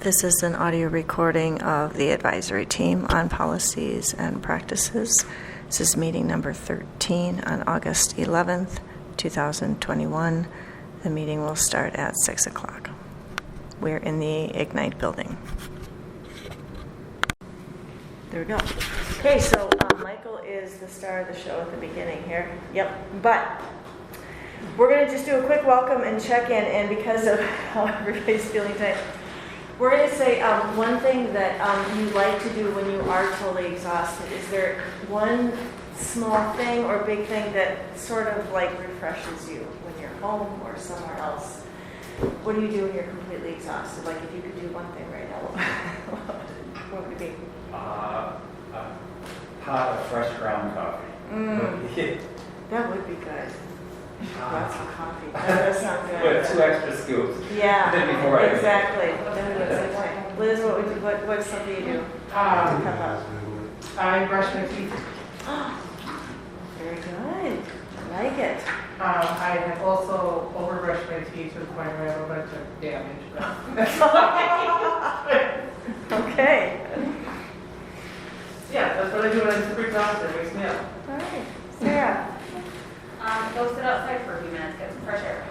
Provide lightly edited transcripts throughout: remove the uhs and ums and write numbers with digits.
This is an audio recording of the advisory team on policies and practices. This is meeting number 13 on August 11th, 2021. The meeting will start at 6 o'clock. We're in the Ignite building. There we go. Okay, so Michael is the star of the show at the beginning here. Yep, but we're going to just do a quick welcome and check in, and because of how everybody's feeling tonight, we're going to say one thing that you like to do when you are totally exhausted. Is there one small thing or big thing that sort of like refreshes you when you're home or somewhere else? What do you do when you're completely exhausted? Like if you could do one thing right now, what would it be? A pot of fresh ground coffee. That would be good. Lots of coffee. That does sound good. With 2 extra scoops. Yeah, Before exactly. Liz, what's something you do? I brush my teeth. Very good. I like it. I have also overbrushed my teeth to the point where I have a bunch of damage. Okay. Yeah, that's what I do when I'm super exhausted. It wakes me up. All right. Sarah. Go sit outside for a few minutes, get some fresh air.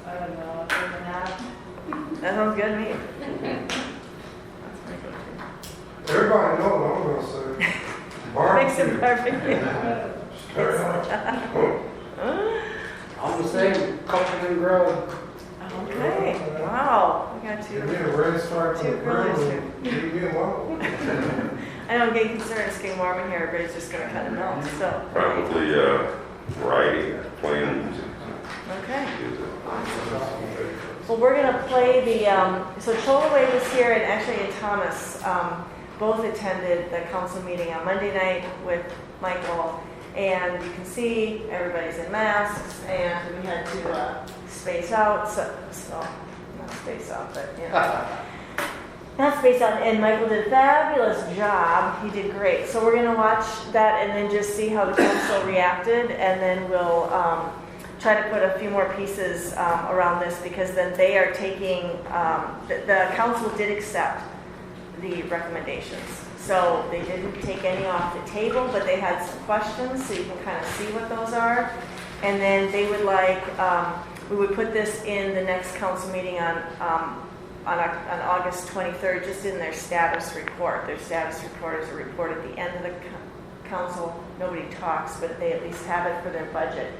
I don't know. Take a nap. That sounds good to me. That's my go-to. Everybody knows what I'm going to say. Make some barbecue. Straight up. I'm the same, cooking and grilling. Okay. Wow. We got Give two. me a red stripe on the Two grillers grill and leave me alone. I don't get concerned it's getting warm in here. Everybody's just going to kind of melt. So. Probably writing, playing music. Okay. Well, we're going to play the, so Cholaway was here and actually Thomas both attended the council meeting on Monday night with Michael, and you can see everybody's in masks, and we had to space out, so not space out, but you know. Not space out, and Michael did a fabulous job. He did great. So we're going to watch that and then just see how the council reacted, and then we'll try to put a few more pieces around this, because then they are taking, the council did accept the recommendations. So they didn't take any off the table, but they had some questions, so you can kind of see what those are. And then they would like, we would put this in the next council meeting on August 23rd, just in their status report. Their status report is a report at the end of the council. Nobody talks, but they at least have it for their budget.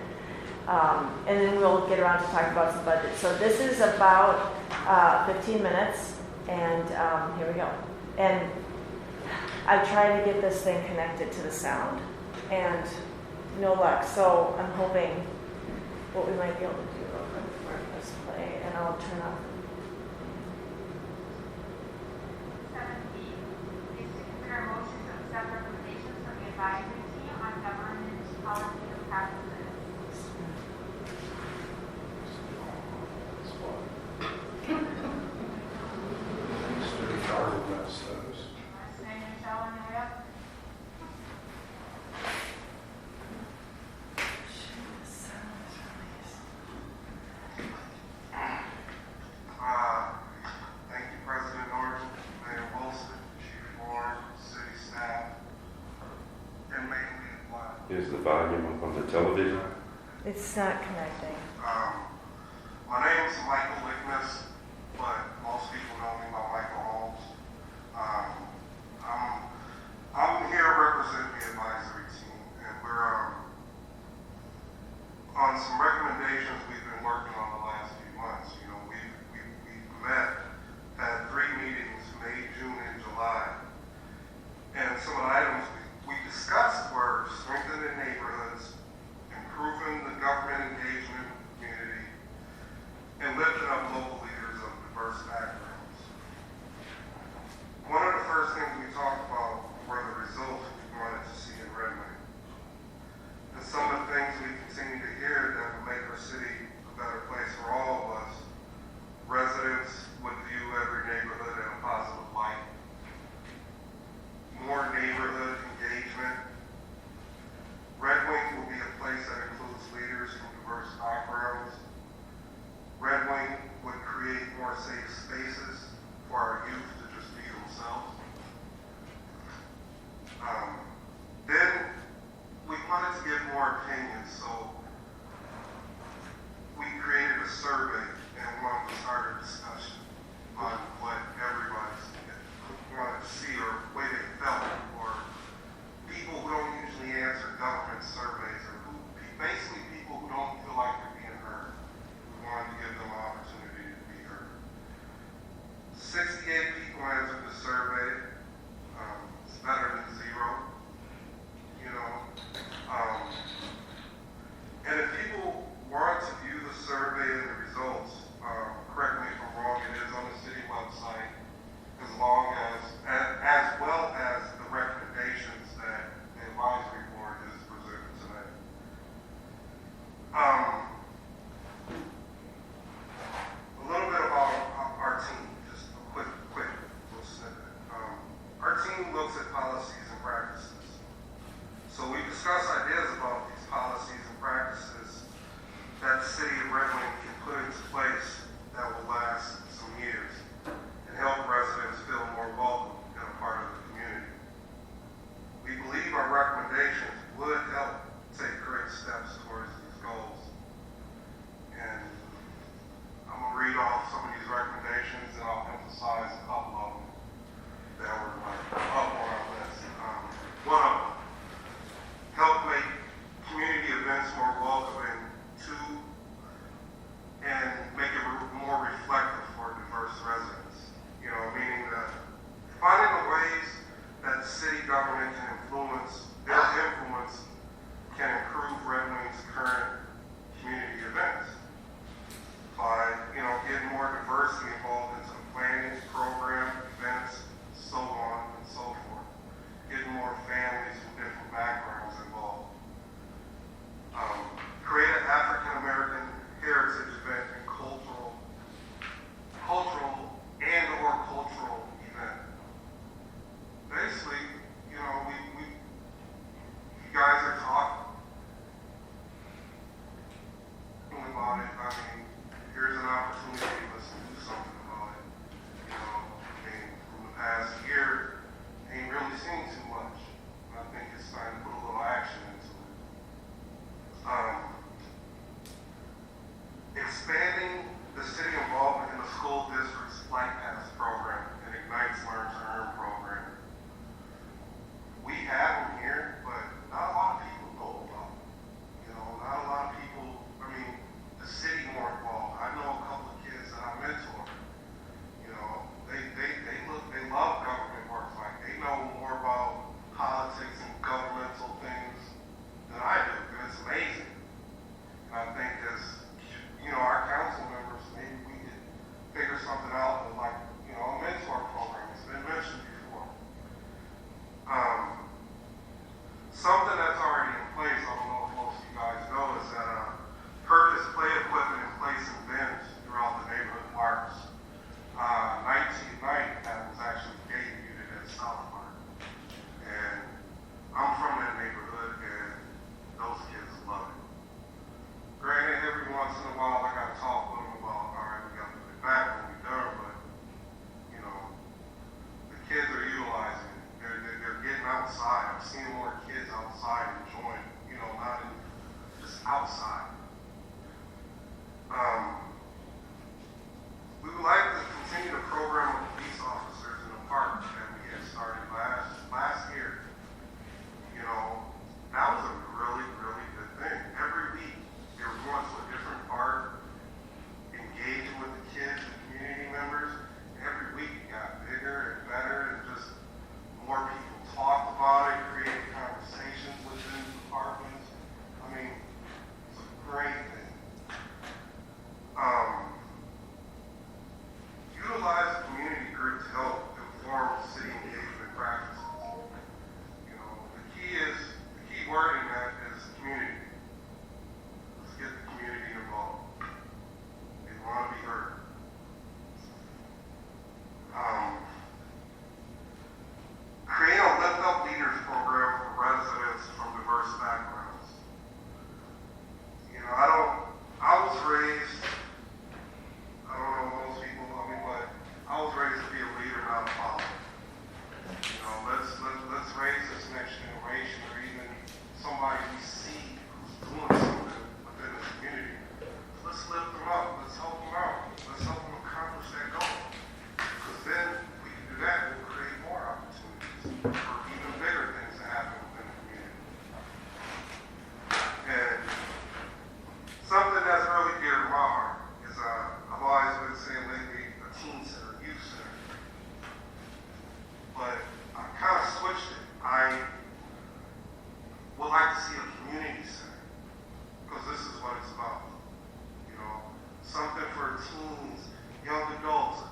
And then we'll get around to talk about some budget. So this is about 15 minutes, and here we go. And I've tried to get this thing connected to the sound, and no luck. So I'm hoping what we might be able to do real quick before I press play, and I'll turn off. 7B is to consider a motion to accept recommendations from the advisory team on government policy and practices. Thank you, President Norton, Mayor Wilson, Chief Warren, city staff, and Mayor Lee. Is the volume up on the television? It's not connecting. My name is Michael Wickness, but most people know me by Michael Holmes. I'm here representing the advisory team, and we're on some recommendations we've been working on the last few months. You know, we've met, had 3 meetings, May, June, and July, and some of the items we discussed were strengthening neighborhoods, improving the government engagement community, and lifting up local leaders of diverse backgrounds. One of the first things we talked about were the results we wanted to see in Redmond. And some of the things we continue to hear that would make our city a better place for all of us. Residents would view every neighborhood in a positive light. More neighborhood engagement. Red Wing will be a place that includes leaders from diverse backgrounds. something that's really dear to my heart is I've always been saying lately a teen center, youth center. But I kind of switched it. I would like to see a community center because this is what it's about. You know, something for teens, young adults,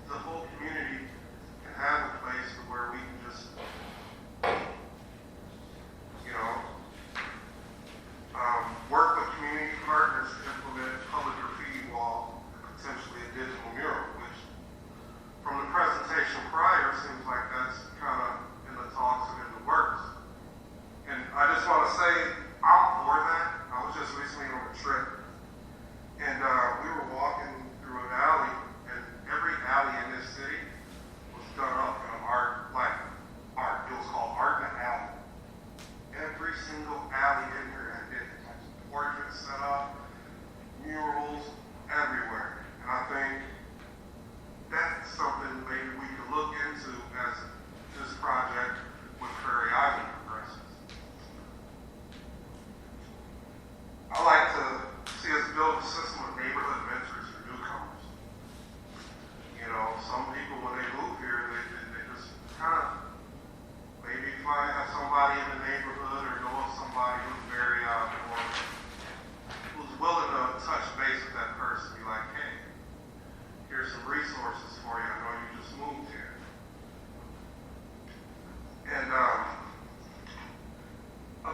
the whole community can have a place where we can just, you know, work with community partners to implement public graffiti wall and potentially a digital mural, which from the presentation prior seems like that's kind of in the talks and in the works. And I just want to say I'm for that. I was just recently on a trip and we were walking through an alley and every alley in this city was done up in art. It was called Art in the Alley. Every single alley in here had different types of portraits set up, murals everywhere. And I think that's something maybe we could look into as this project with Prairie Island progresses. I like to see us build a system of neighborhood mentors for newcomers. You know, some people when they move here, they just kind of maybe find have somebody in the neighborhood or know of somebody who's very who's willing to touch base with that person. Be like, hey, here's some resources for you. I know you just moved here. And a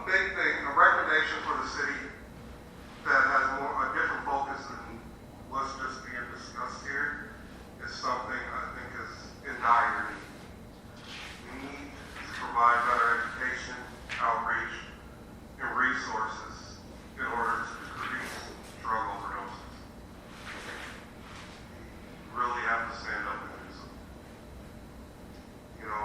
big thing, a recommendation for the city that has a different focus than what's just being discussed here is something I think is in dire need. We need to provide better education, outreach, and resources in order to decrease drug overdoses. We really have to stand up and do something. You know,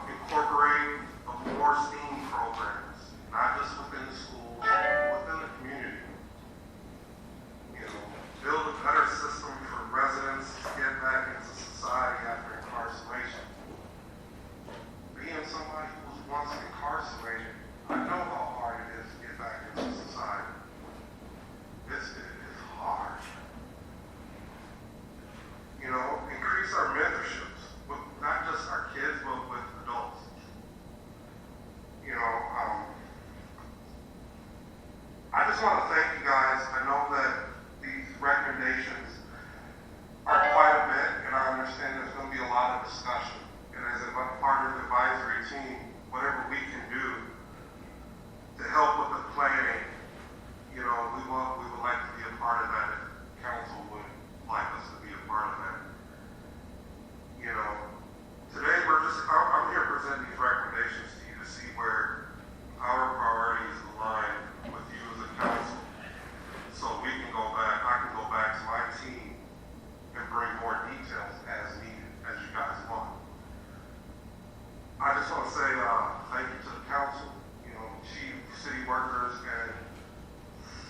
incorporate more STEAM programs, not just within the schools, but within the community. You know, build a better system for residents to get back into society after incarceration. Being somebody who was once incarcerated, I know how hard it is to get back into society. It's hard. You know, increase our mentorships with not just our kids, but with adults. You know, I just want to thank you guys. I know that these recommendations are quite a bit, and I understand there's going to be a lot of discussion. And as a part of the advisory team, whatever we can do to help with the planning, you know, we would like to be a part of that if council would like us to be a part of that. You know, today I'm here presenting these recommendations to you to see where our priorities align with you as a council. So we can go back, I can go back to my team and bring more details as needed, as you guys want. I just want to say thank you to the council, you know, chief, city workers, and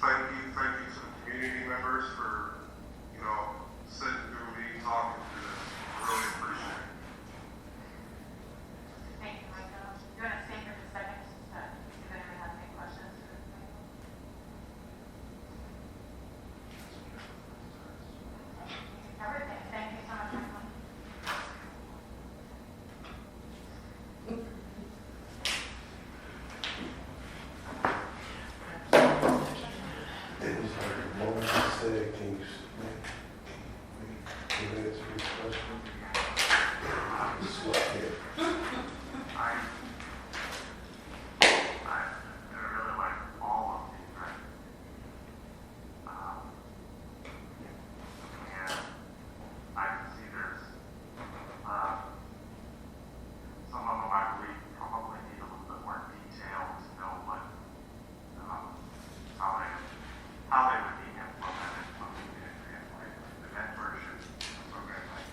thank you to the community members for, you know, sitting through me talking through this. I really appreciate it. Thank you, Michael. You want to stay for just a second, just to see if anyone has any questions? Everything. Thank you so much, Michael. It was like a moment I said, can you answer this question? Sweat here. I really like all of these, right? And I can see there's some of them I believe probably need a little bit more detail to know what how they would be implemented, like the mentorship program, like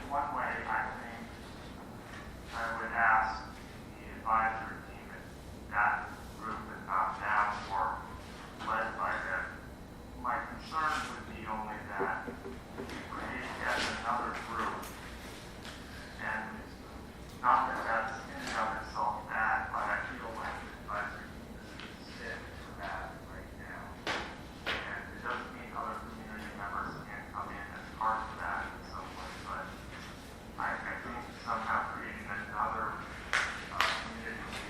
one way, I think, I would ask the advisory team if that group is not now or led by them. My concern would be only that if you create yet another group, and it's not that that's in and of itself bad, but I feel like the advisory team is sit for that right now. And it doesn't mean other community members can't come in as part of that in some way, but I think somehow creating another community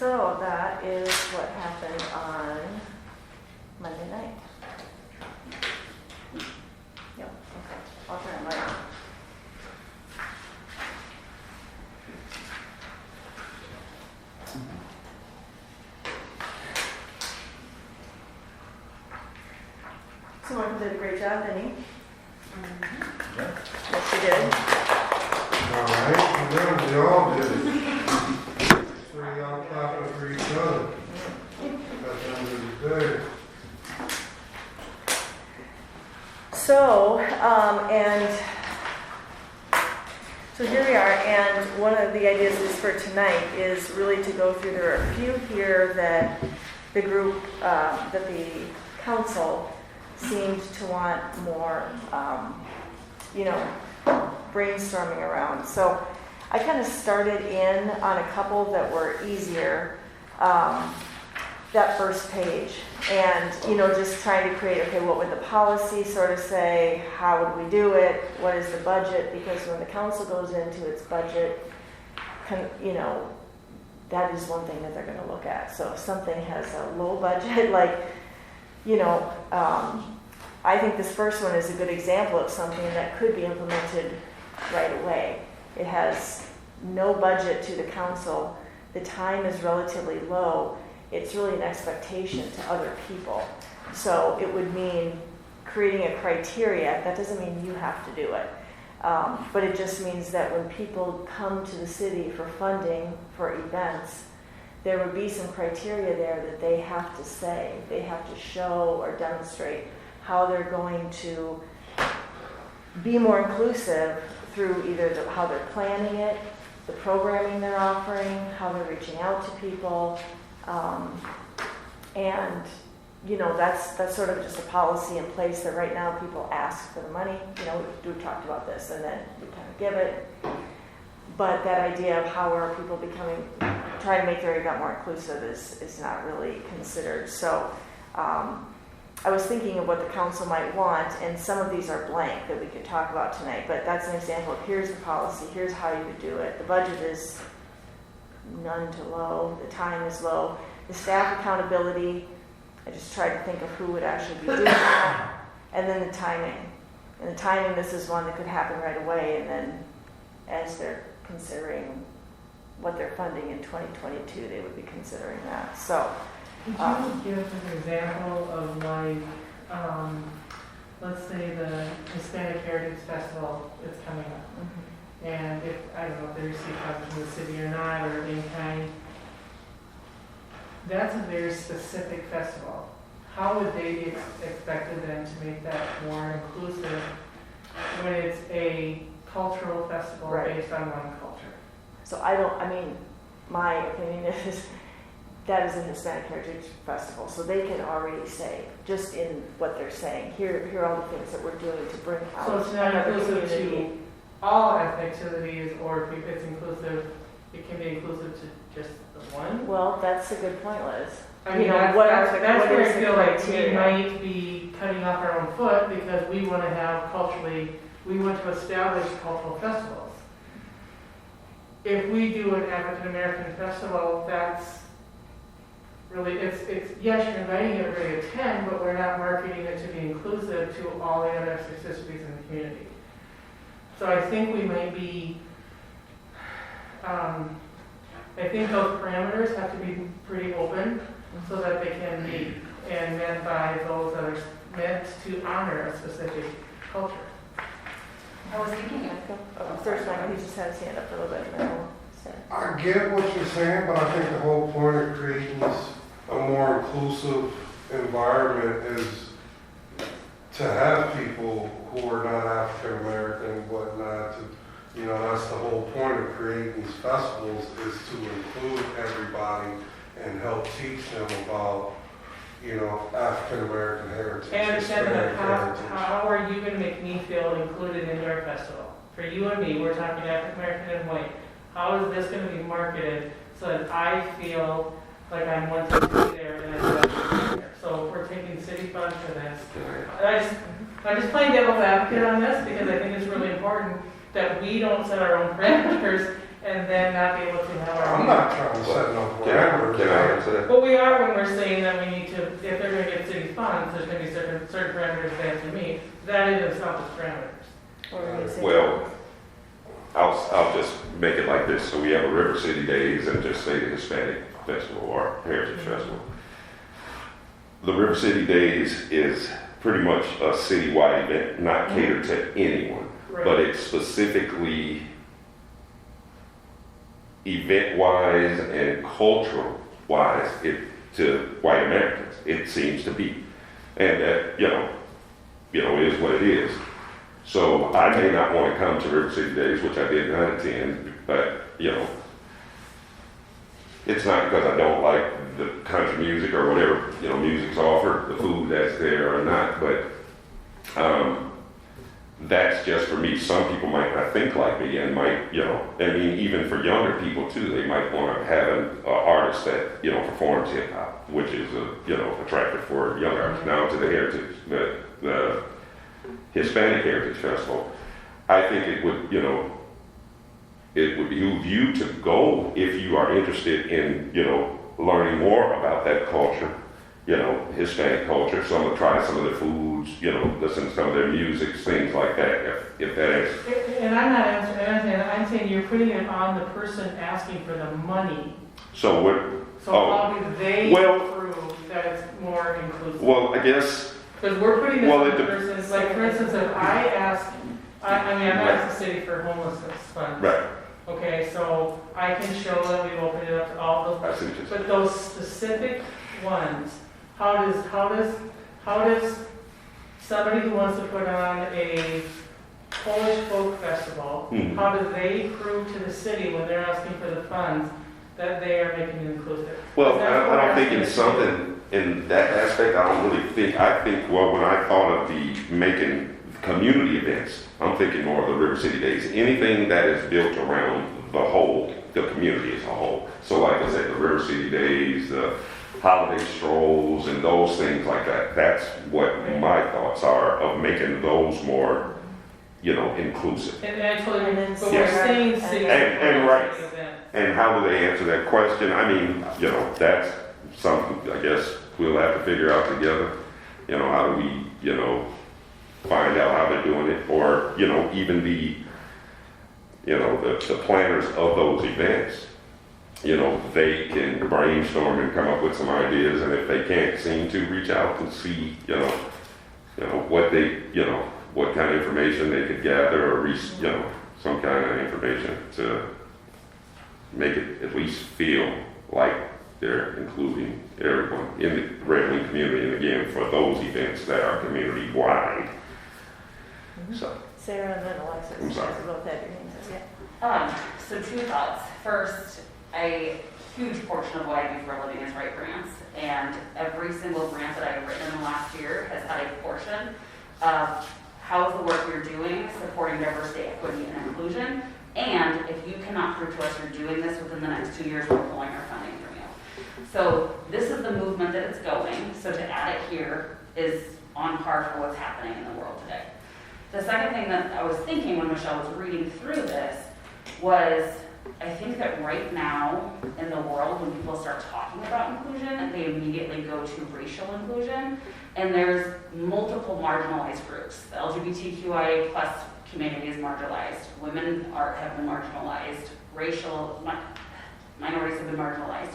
So that is what happened on Monday night. Yep, okay, I'll turn it right on. So Martin did a great job, didn't he? Yes, he did. All right, well, we all did it. Three y'all clapping for each other. That's the end of the day. So, so here we are, and one of the ideas is for tonight is really to go through, there are a few here that the group, that the council seemed to want more, brainstorming around. So I kind of started in on a couple that were easier, that first page, and, just trying to create, okay, what would the policy sort of say? How would we do it? What is the budget? Because when the council goes into its budget, that is one thing that they're going to look at. So if something has a low budget, like, I think this first one is a good example of something that could be implemented right away. It has no budget to the council. The time is relatively low. It's really an expectation to other people. So it would mean creating a criteria. That doesn't mean you have to do it. But it just means that when people come to the city for funding for events, there would be some criteria there that they have to say, they have to show or demonstrate how they're going to be more inclusive through either how they're planning it, the programming they're offering, how they're reaching out to people, and that's sort of just a policy in place that right now people ask for the money. We've talked about this, and then we kind of give it. But that idea of how are people trying to make their event more inclusive is not really considered. So I was thinking of what the council might want, and some of these are blank that we could talk about tonight, but that's an example of here's the policy, here's how you would do it. The budget is none to low, the time is low. The staff accountability, I just tried to think of who would actually be doing that. And then the timing. And the timing, this is one that could happen right away, and then as they're considering what they're funding in 2022, they would be considering that. So, Could you give an example of let's say the Hispanic Heritage Festival is coming up, and if, I don't know if they receive funds from the city or not, or in kind, that's a very specific festival. How would they be expected then to make that more inclusive when it's a cultural festival based on one culture? So my opinion is that is a Hispanic Heritage Festival, so they can already say, just in what they're saying, here are all the things that we're doing to bring out. So it's not inclusive to all activities, or if it's inclusive, it can be inclusive to just the one? Well, that's a good point, Liz. I mean, that's where I feel like we might be cutting off our own foot, because we want to have we want to establish cultural festivals. If we do an African American festival, that's really, it's yes, you're inviting everybody to attend, but we're not marketing it to be inclusive to all the other ethnicities in the community. So I think we might be, I think those parameters have to be pretty open so that they can be, and meant by those that are meant to honor a specific culture. I was thinking First one, he just had his hand up a little bit. And then we'll say. I get what you're saying, but I think the whole point of creating a more inclusive environment is to have people who are not African American and whatnot. That's the whole point of creating these festivals, is to include everybody and help teach them about, African American heritage. I understand Hispanic that. heritage. How are you going to make me feel included in your festival? For you and me, we're talking African American and white. How is this going to be marketed so that I feel like I'm wanting to be there and I feel like I'm there? So if we're taking city funds for this, I'm just playing devil's advocate on this, because I think it's really important that we don't set our own parameters and then not be able to have our I'm not trying to set no parameters. to me, that in itself is parameters. What were you gonna say? Well, I'll just make it like this. So we have a River City Days and just say the Hispanic Festival or Heritage Festival. The River City Days is pretty much a citywide event, not catered to anyone, but it's specifically event-wise and cultural-wise to white Americans. It seems to be, and that it is what it is. So I may not want to come to River City Days, which I did not attend, but it's not because I don't like the country music or whatever music's offered, the food that's there or not, but that's just for me. Some people might not think like me and might, even for younger people too, they might want to have an artist that, performs hip hop, which is, attractive for young artists. Now to the heritage, the Hispanic Heritage Festival, I think it would behoove you to go if you are interested in, learning more about that culture, Hispanic culture. So I'm gonna try some of their foods, listen to some of their music, things like that, if that is. And I'm not answering, I'm saying you're putting it on the person asking for the money. So what, So how do they prove that it's more inclusive? well, I guess, Because we're putting this Well, on it the de- person, like for instance, if I ask, I mean, I'm asked the city for homelessness funds. right, Okay, so I can show that we've opened it up to all those, I see what you're saying. but those specific ones, how does somebody who wants to put on a Polish folk festival, Mhm. how do they prove to the city when they're asking for the funds that they are making it inclusive? Well, Because that's what I we're don't think asking it's the city. something in that aspect. I don't really think. I think, well, when I thought of the making community events, I'm thinking more of the River City Days. Anything that is built around the community as a whole. So, like I said, the River City Days, the holiday strolls, and those things like that. That's what my thoughts are of making those more, inclusive. And I totally, And then but we're Sarah saying and- city. And right. event. And how do they answer that question? I mean, that's something I guess we'll have to figure out together. How do we, find out how they're doing it, or even the planners of those events. They can brainstorm and come up with some ideas, and if they can't seem to, reach out and see, what kind of information they could gather, or some kind of information to make it at least feel like they're including everyone in the Red Wing community, and again, for those events that are community-wide. So, Sarah and then Alexis. I'm sorry. You both had your hands up, yeah. So two thoughts. First, a huge portion of what I do for a living is write grants, and every single grant that I've written in the last year has had a portion of how is the work you're doing supporting diversity, equity, and inclusion, and if you cannot prove to us you're doing this within the next 2 years, we're pulling our funding from you. So this is the movement that it's going, so to add it here is on par for what's happening in the world today. The second thing that I was thinking when Michelle was reading through this was, I think that right now in the world, when people start talking about inclusion, they immediately go to racial inclusion, and there's multiple marginalized groups. The LGBTQIA plus community is marginalized. Women have been marginalized. Racial minorities have been marginalized.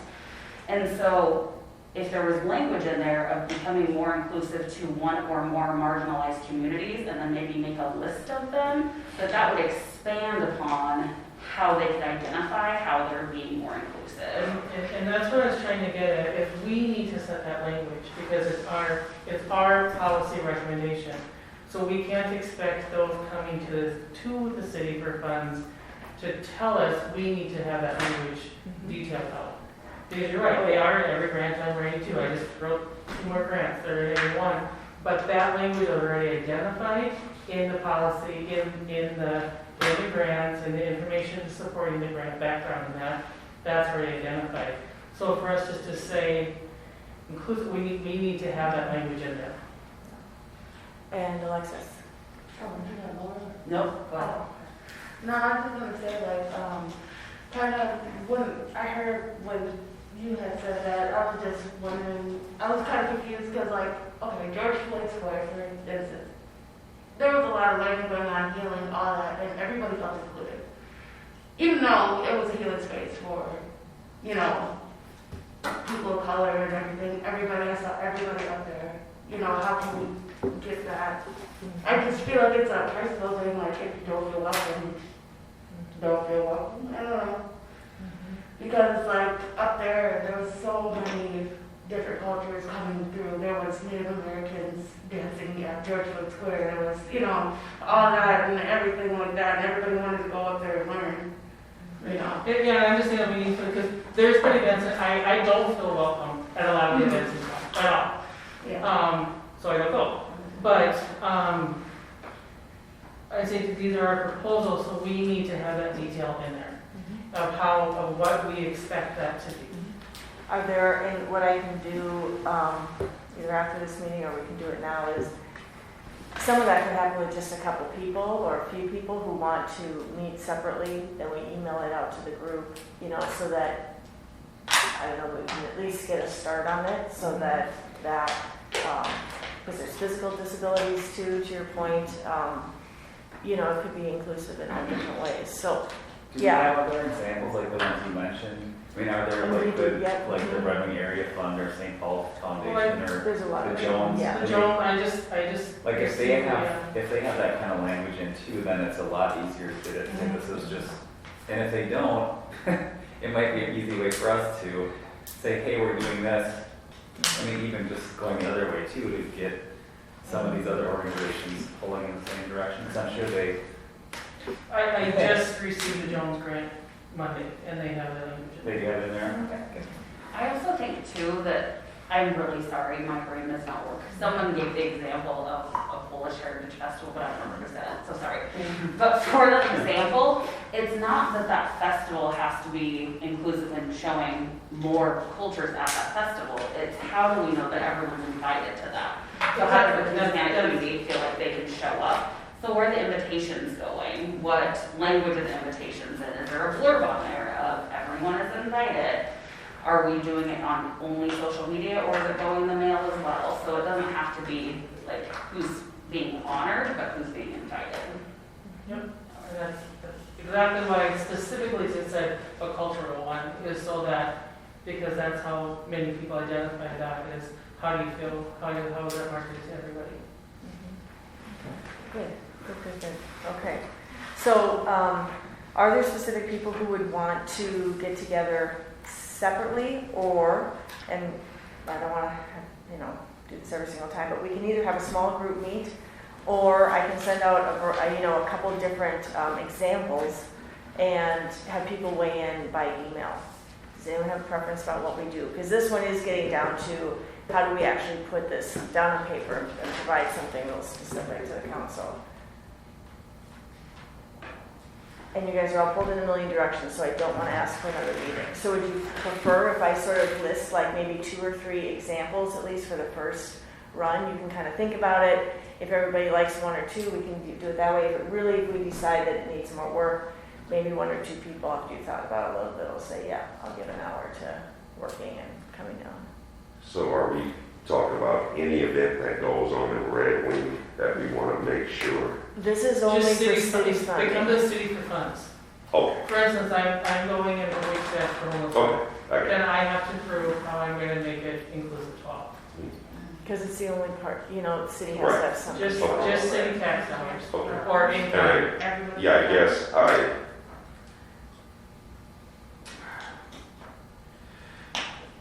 And so if there was language in there of becoming more inclusive to one or more marginalized communities, and then maybe make a list of them, that would expand upon how they could identify how they're being more inclusive. And that's what I was trying to get at, is we need to set that language, because it's our policy recommendation. So we can't expect those coming to the city for funds to tell us we need to have that language detailed out. Because you're right, they are in every grant I'm writing to. I just wrote 2 more grants, they're in every one. But that language is already identified in the policy, in the grants, and the information supporting the grant background and that's already identified. So for us just to say inclusive, we need to have that language in there. And Alexis. Nope, go ahead. No, I was just gonna say, kind of, when I heard when you had said that, I was just wondering, I was kind of confused, because okay, George Floyd's wife, for instance, there was a lot of learning going on, healing, all that, and everybody felt included. Even though it was a healing space for, you know, people of color and everything, I saw everybody up there. You know, how can we get that? I just feel like it's a personal thing, like if you don't feel welcome, don't feel welcome. I don't know. Because like up there was so many different cultures coming through. There was Native Americans dancing at George Floyd Square. There was, you know, all that and everything like that. And everybody wanted to go up there and learn. You know. Yeah, I understand what we need to, because there's been events that I don't feel welcome at a lot of the events in town, at all. Yeah. So I don't go. But I think these are our proposals, so we need to have that detail in there of what we expect that to be. Are there, and what I can do, either after this meeting or we can do it now, is some of that could happen with just a couple people or a few people who want to meet separately, then we email it out to the group, you know, so that, I don't know, we can at least get a start on it, so that, because there's physical disabilities too, to your point, you know, it could be inclusive in all different ways, so, Do you have other examples like the ones you mentioned? I mean, are there like the, like the Red Wing Area Fund or St. Paul Foundation or there's a lot the of Jones? yeah. The I mean, Joan, I just. like if they have that kind of language in too, then it's a lot easier to get it. This is just, and if they don't, it might be an easy way for us to say, hey, we're doing this. I mean, even just going the other way too, to get some of these other organizations pulling in the same direction. So I'm sure they. I just received the Jones grant Monday, and they have that language. They have it in there. Okay. I also think too that I'm really sorry my brain does not work. Someone gave the example of a Polish Heritage Festival, but I don't remember who said it, so sorry. But for the example, it's not that that festival has to be inclusive in showing more cultures at that festival. It's how do we know that everyone's invited to that? So how does the Hispanic community feel like they can show up? So where are the invitations going? What language are the invitations in? Is there a blurb on there of everyone is invited? Are we doing it on only social media or is it going in the mail as well? So it doesn't have to be like who's being honored, but who's being invited. Yep, and that's exactly why specifically it said a cultural one, is so that, because that's how many people identify that, is how do you feel, how is that marketed to everybody? Good. Okay. So, are there specific people who would want to get together separately, or, and I don't want to, you know, do this every single time, but we can either have a small group meet, or I can send out a couple of different examples and have people weigh in by email. Does anyone have a preference about what we do? Because this one is getting down to how do we actually put this down on paper and provide something real specific to the council. And you guys are all pulled in a million directions, so I don't want to ask for another meeting. So would you prefer if I sort of list like maybe 2 or 3 examples, at least for the first run? You can kind of think about it. If everybody likes 1 or 2, we can do it that way. But really, if we decide that it needs more work, maybe 1 or 2 people, after you thought about it a little bit, will say, yeah, I'll give an hour to working and coming down. So are we talking about any event that goes on in Red Wing that we want to make sure? This is only Just for city city funds. They come funding. to the city for funds. Okay, For instance, I'm going in a week staff for homeless. okay, I got it. And I have to prove how I'm going to make it inclusive to all. Because it's the only part, you know, the city has to have something. Just city tax dollars Okay. or income. And Everybody. yeah, I guess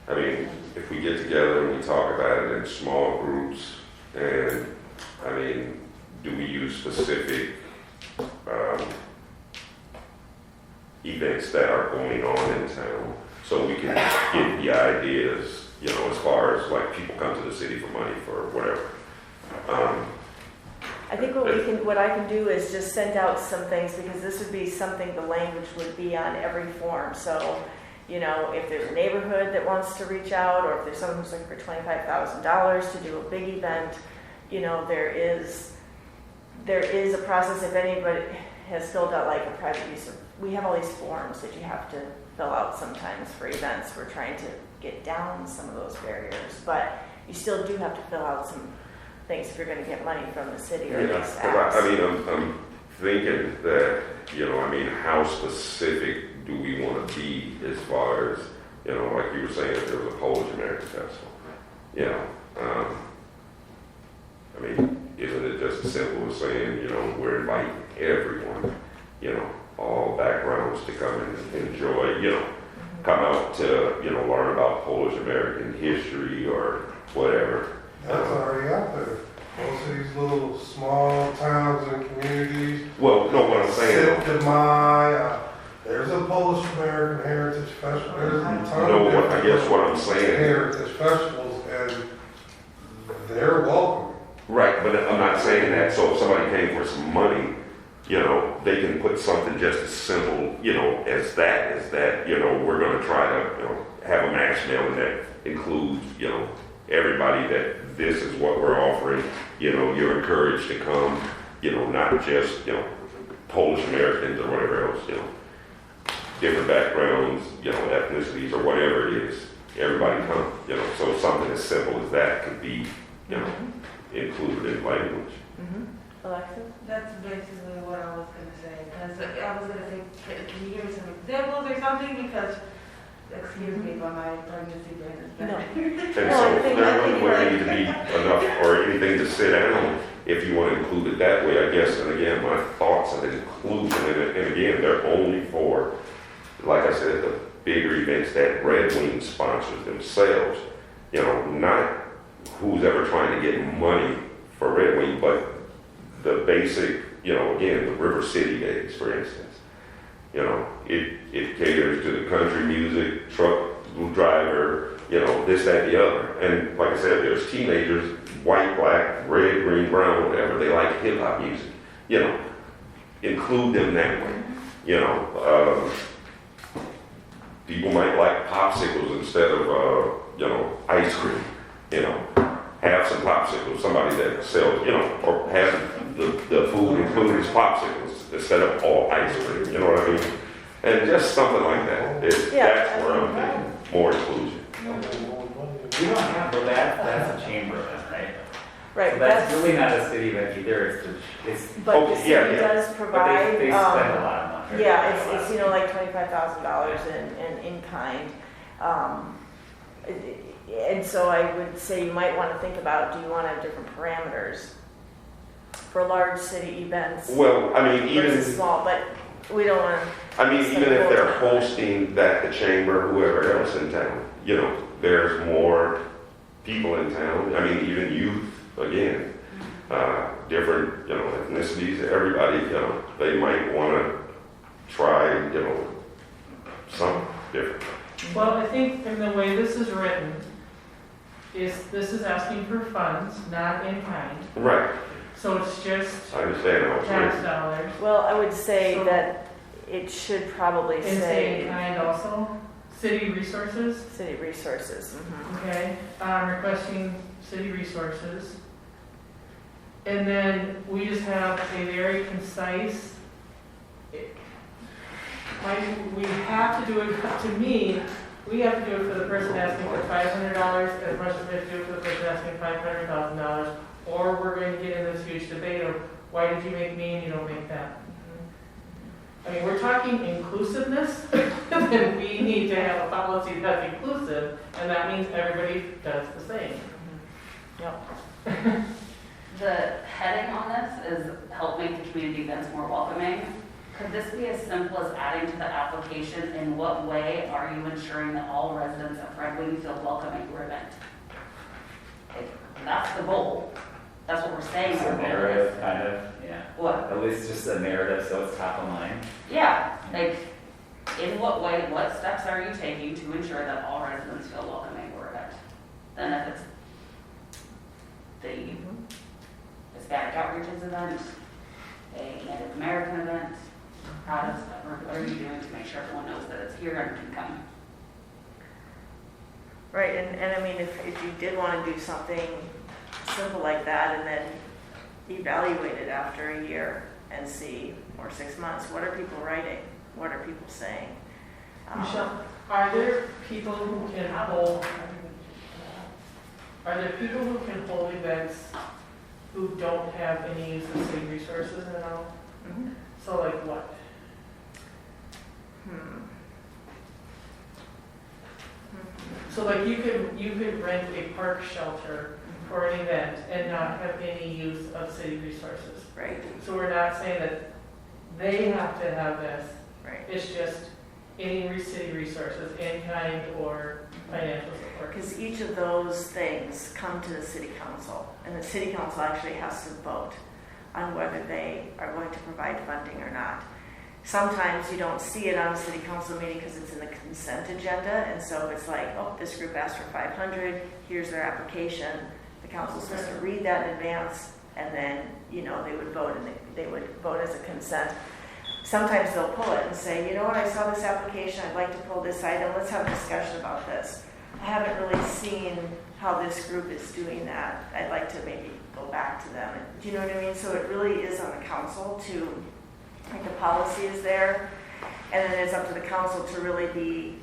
I mean, if we get together and we talk about it in small groups, and, I mean, do we use specific events that are going on in town, so we can get the ideas, you know, as far as like people come to the city for money for whatever. I think what I can do is just send out some things, because this would be something, the language would be on every form. So, you know, if there's a neighborhood that wants to reach out, or if there's someone who's looking for $25,000 to do a big event, you know, there is a process. If anybody has filled out like a private use of, we have all these forms that you have to fill out sometimes for events. We're trying to get down some of those barriers, but you still do have to fill out some things if you're gonna get money from the city or Yeah, these but acts. I mean, I'm thinking that, I mean, how specific do we want to be as far as, like you were saying, if there was a Polish American Festival, I mean, isn't it just as simple as saying, we're inviting everyone, all backgrounds to come and enjoy, come out to, learn about Polish American history or whatever. That's already out there. Most of these little small towns and communities. Well, no, what I'm saying, Sip de Mai, there's a Polish American Heritage Festival. There's a ton no, of I guess what I'm saying, heritage festivals, and they're welcome. right, but I'm not saying that, so if somebody came for some money, they can put something just as simple, as that, we're gonna try to, have a mass mailing that includes, everybody that this is what we're offering, you're encouraged to come, not just, Polish Americans or whatever else, different backgrounds, ethnicities or whatever it is, everybody come, so something as simple as that could be, included in language. Alexis? That's basically what I was gonna say, because I was gonna say, can you give me some examples or something, because, excuse me, but my pregnancy brain is No. bad. And No, so I think- there I think wouldn't like- need to be enough or anything to sit down if you want to include it that way, I guess. And again, my thoughts on inclusion, and again, they're only for, like I said, the bigger events that Red Wing sponsors themselves. Not who's ever trying to get money for Red Wing, but the basic, again, the River City Days, for instance. It caters to the country music, truck driver, this, that, the other. And like I said, there's teenagers, white, black, red, green, brown, whatever, they like hip hop music. Include them that way. People might like popsicles instead of, ice cream. Have some popsicles, somebody that sells, or have the food included as popsicles instead of all ice cream, you know what I mean? And just something like that. Yeah, That's where I'm thinking, more inclusion. We don't have, but that's a chamber event, right? Right, So that's really not a city event either, it's, but Oh, the city yeah, yeah. does but provide, they spend a lot of money. yeah, it's, like $25,000 in kind. And so I would say you might want to think about, do you want to have different parameters for large city events Well, I mean, versus even, small, but we don't want to. even if they're hosting that, the chamber, whoever else in town, there's more people in town. I mean, even youth, again, different, ethnicities, everybody, they might want to try, something different. Well, I think in the way this is written, this is asking for funds, not in kind. Right, So it's just I understand how it's tax written. dollars. Well, I would say So- that it should probably And say in say kind also, city resources, city resources. okay? Requesting city resources. And then we just have a very concise, we have to do it, to me, we have to do it for the person asking for $500 as much as we have to do it for the person asking $500,000, or we're going to get in this huge debate of why did you make me and you don't make that? I mean, we're talking inclusiveness, then we need to have a policy that's inclusive, and that means everybody does the same. Yep. The heading on this is help make the community events more welcoming. Could this be as simple as adding to the application, in what way are you ensuring that all residents of Red Wing feel welcome at your event? Like, that's the goal. That's what we're saying. It's our a goal is. narrative, kind of, yeah. What? At least just a narrative, so it's top of mind. Yeah, like, in what way, what steps are you taking to ensure that all residents feel welcome at your event? Then if it's the Hispanic Outreaches event, a Native American event, what are you doing to make sure everyone knows that it's here and can come? Right, and I mean, if you did want to do something simple like that and then evaluate it after a year and see, or 6 months, what are people writing? What are people saying? Michelle, are there people who can hold events who don't have any use of city resources at all? Mhm. So like what? So like you could rent a park shelter for an event and not have any use of city resources. Right, So we're not saying that they have to have this, right. it's just any city resources, in kind or financial support. Because each of those things come to the city council, and the city council actually has to vote on whether they are going to provide funding or not. Sometimes you don't see it on a city council meeting because it's in the consent agenda, and so it's like, oh, this group asked for 500, here's their application. The council's supposed to read that in advance, and then, you know, they would vote, and they would vote as a consent. Sometimes they'll pull it and say, you know what, I saw this application, I'd like to pull this item, let's have a discussion about this. I haven't really seen how this group is doing that. I'd like to maybe go back to them. Do you know what I mean? So it really is on the council to, like, the policy is there, and then it's up to the council to really be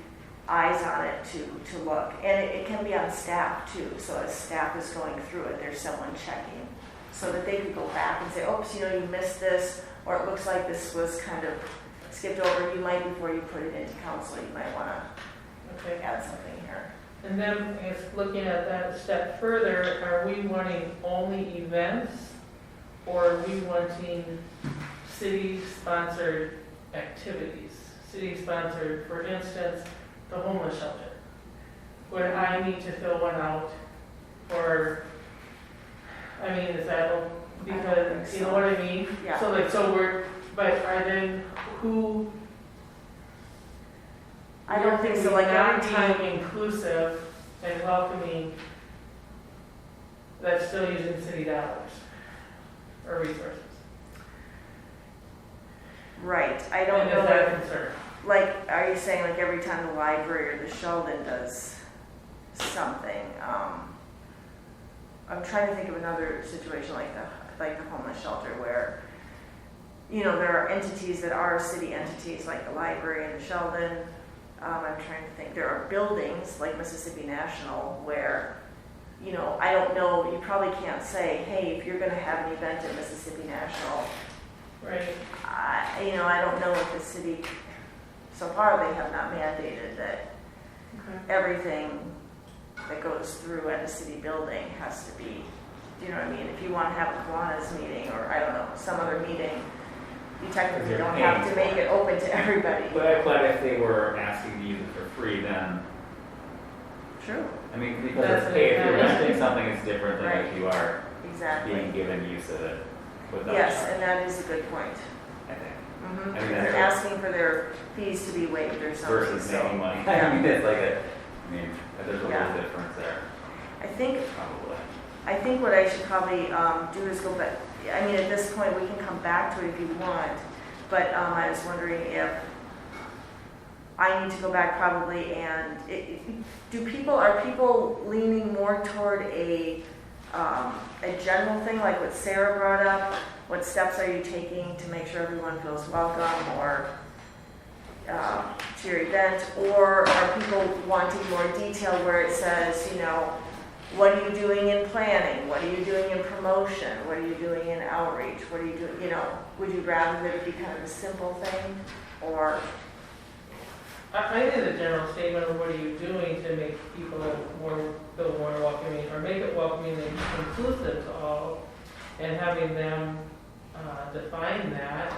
eyes on it to look. And it can be on staff too, so as staff is going through it, there's someone checking, so that they could go back and say, oops, you know, you missed this, or it looks like this was kind of skipped over. You might, before you put it into council, you might want to add something here. And then, I guess, looking at that a step further, are we wanting only events, or are we wanting city-sponsored activities? City-sponsored, for instance, the homeless shelter. Would I need to fill one out, or, I mean, is that, because, you know what I mean? Yeah. So like, but are then, who? I don't think so. Like every Not time, being inclusive and welcoming, that's still using city dollars or resources. right? I don't And know is that a that. concern? Like, are you saying like every time the library or the Sheldon does something? I'm trying to think of another situation like the homeless shelter where, you know, there are entities that are city entities like the library and the Sheldon. I'm trying to think. There are buildings like Mississippi National where, you know, I don't know. You probably can't say, hey, if you're going to have an event at Mississippi National, Right. you know, I don't know if the city. So far, they have not mandated that Okay. everything that goes through at a city building has to be, do you know what I mean? If you want to have a Kiwanis meeting, or I don't know, some other meeting, you technically You're don't paying have to for make it. it open to everybody. But if they were asking to use it for free, then, True, I mean, because That's it's, hey, if you're it. renting something, it's different than Right. if you are exactly. being given use of it without Yes, charge, and that is a good point. I think. Mm-hmm. I mean, They're that's- asking for their fees to be waived or something. Versus so, making money. yeah. I mean, it's like there's a Yeah. little difference there, I think probably. what I should probably do is go back. I mean, at this point, we can come back to it if you want, but I was wondering if I need to go back probably and are people leaning more toward a general thing like what Sarah brought up? What steps are you taking to make sure everyone feels welcome or to your event? Or are people wanting more detail where it says, you know, what are you doing in planning? What are you doing in promotion? What are you doing in outreach? What are you doing, you know, would you rather that it be kind of a simple thing? Or, I think the general statement of what are you doing to make people feel more welcoming, or make it welcoming and inclusive to all, and having them define that,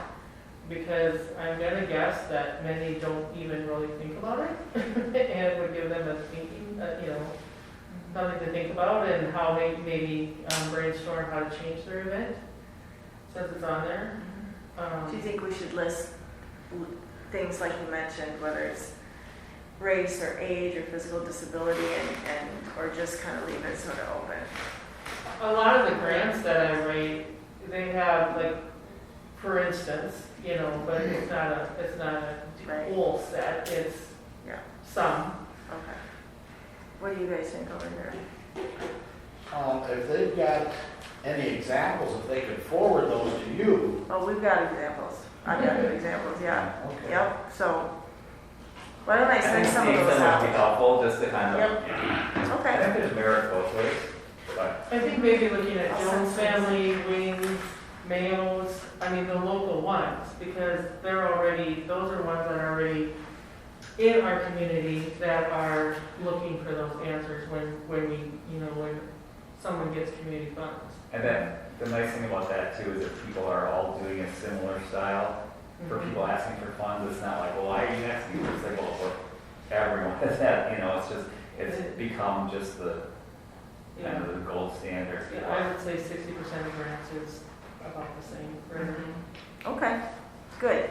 because I'm gonna guess that many don't even really think about it, and it would give them a thinking, you know, something to think about, and how they maybe brainstorm how to change their event, since it's on there. do you think we should list things like you mentioned, whether it's race or age or physical disability, and or just kind of leave it sort of open? A lot of the grants that I write, they have like, for instance, you know, but it's not a Right. whole set, it's Yeah. some. Okay. What do you guys think over here? If they've got any examples, if they could forward those to you. Oh, we've got examples. I've got examples, yeah. Okay. Yep, so why don't I I send think some of seeing those some would be out? helpful, just to kind of, Yep. I Okay. think there's merit both ways, but I think maybe looking at Jones Family, Wings, Mayo's, I mean, the local ones, because they're already, those are ones that are already in our community that are looking for those answers when we, you know, when someone gets community funds. And then the nice thing about that too is if people are all doing a similar style, for people asking for funds, it's not like, well, why are you asking? It's like, well, for everyone is that, you know, it's become just the kind of the gold standard. Yeah, I would say 60% of grants is about the same for everyone. Okay, good.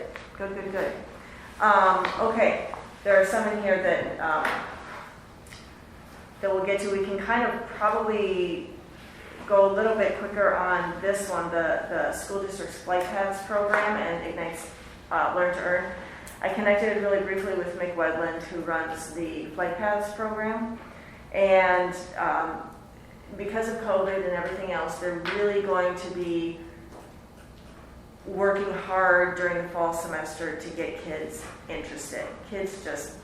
Okay, there are some in here that we'll get to. We can kind of probably go a little bit quicker on this one, the school district's Flight Paths program and Ignites Learn to Earn. I connected really briefly with Mick Wedland, who runs the Flight Paths program, and because of COVID and everything else, they're really going to be working hard during the fall semester to get kids interested. Kids just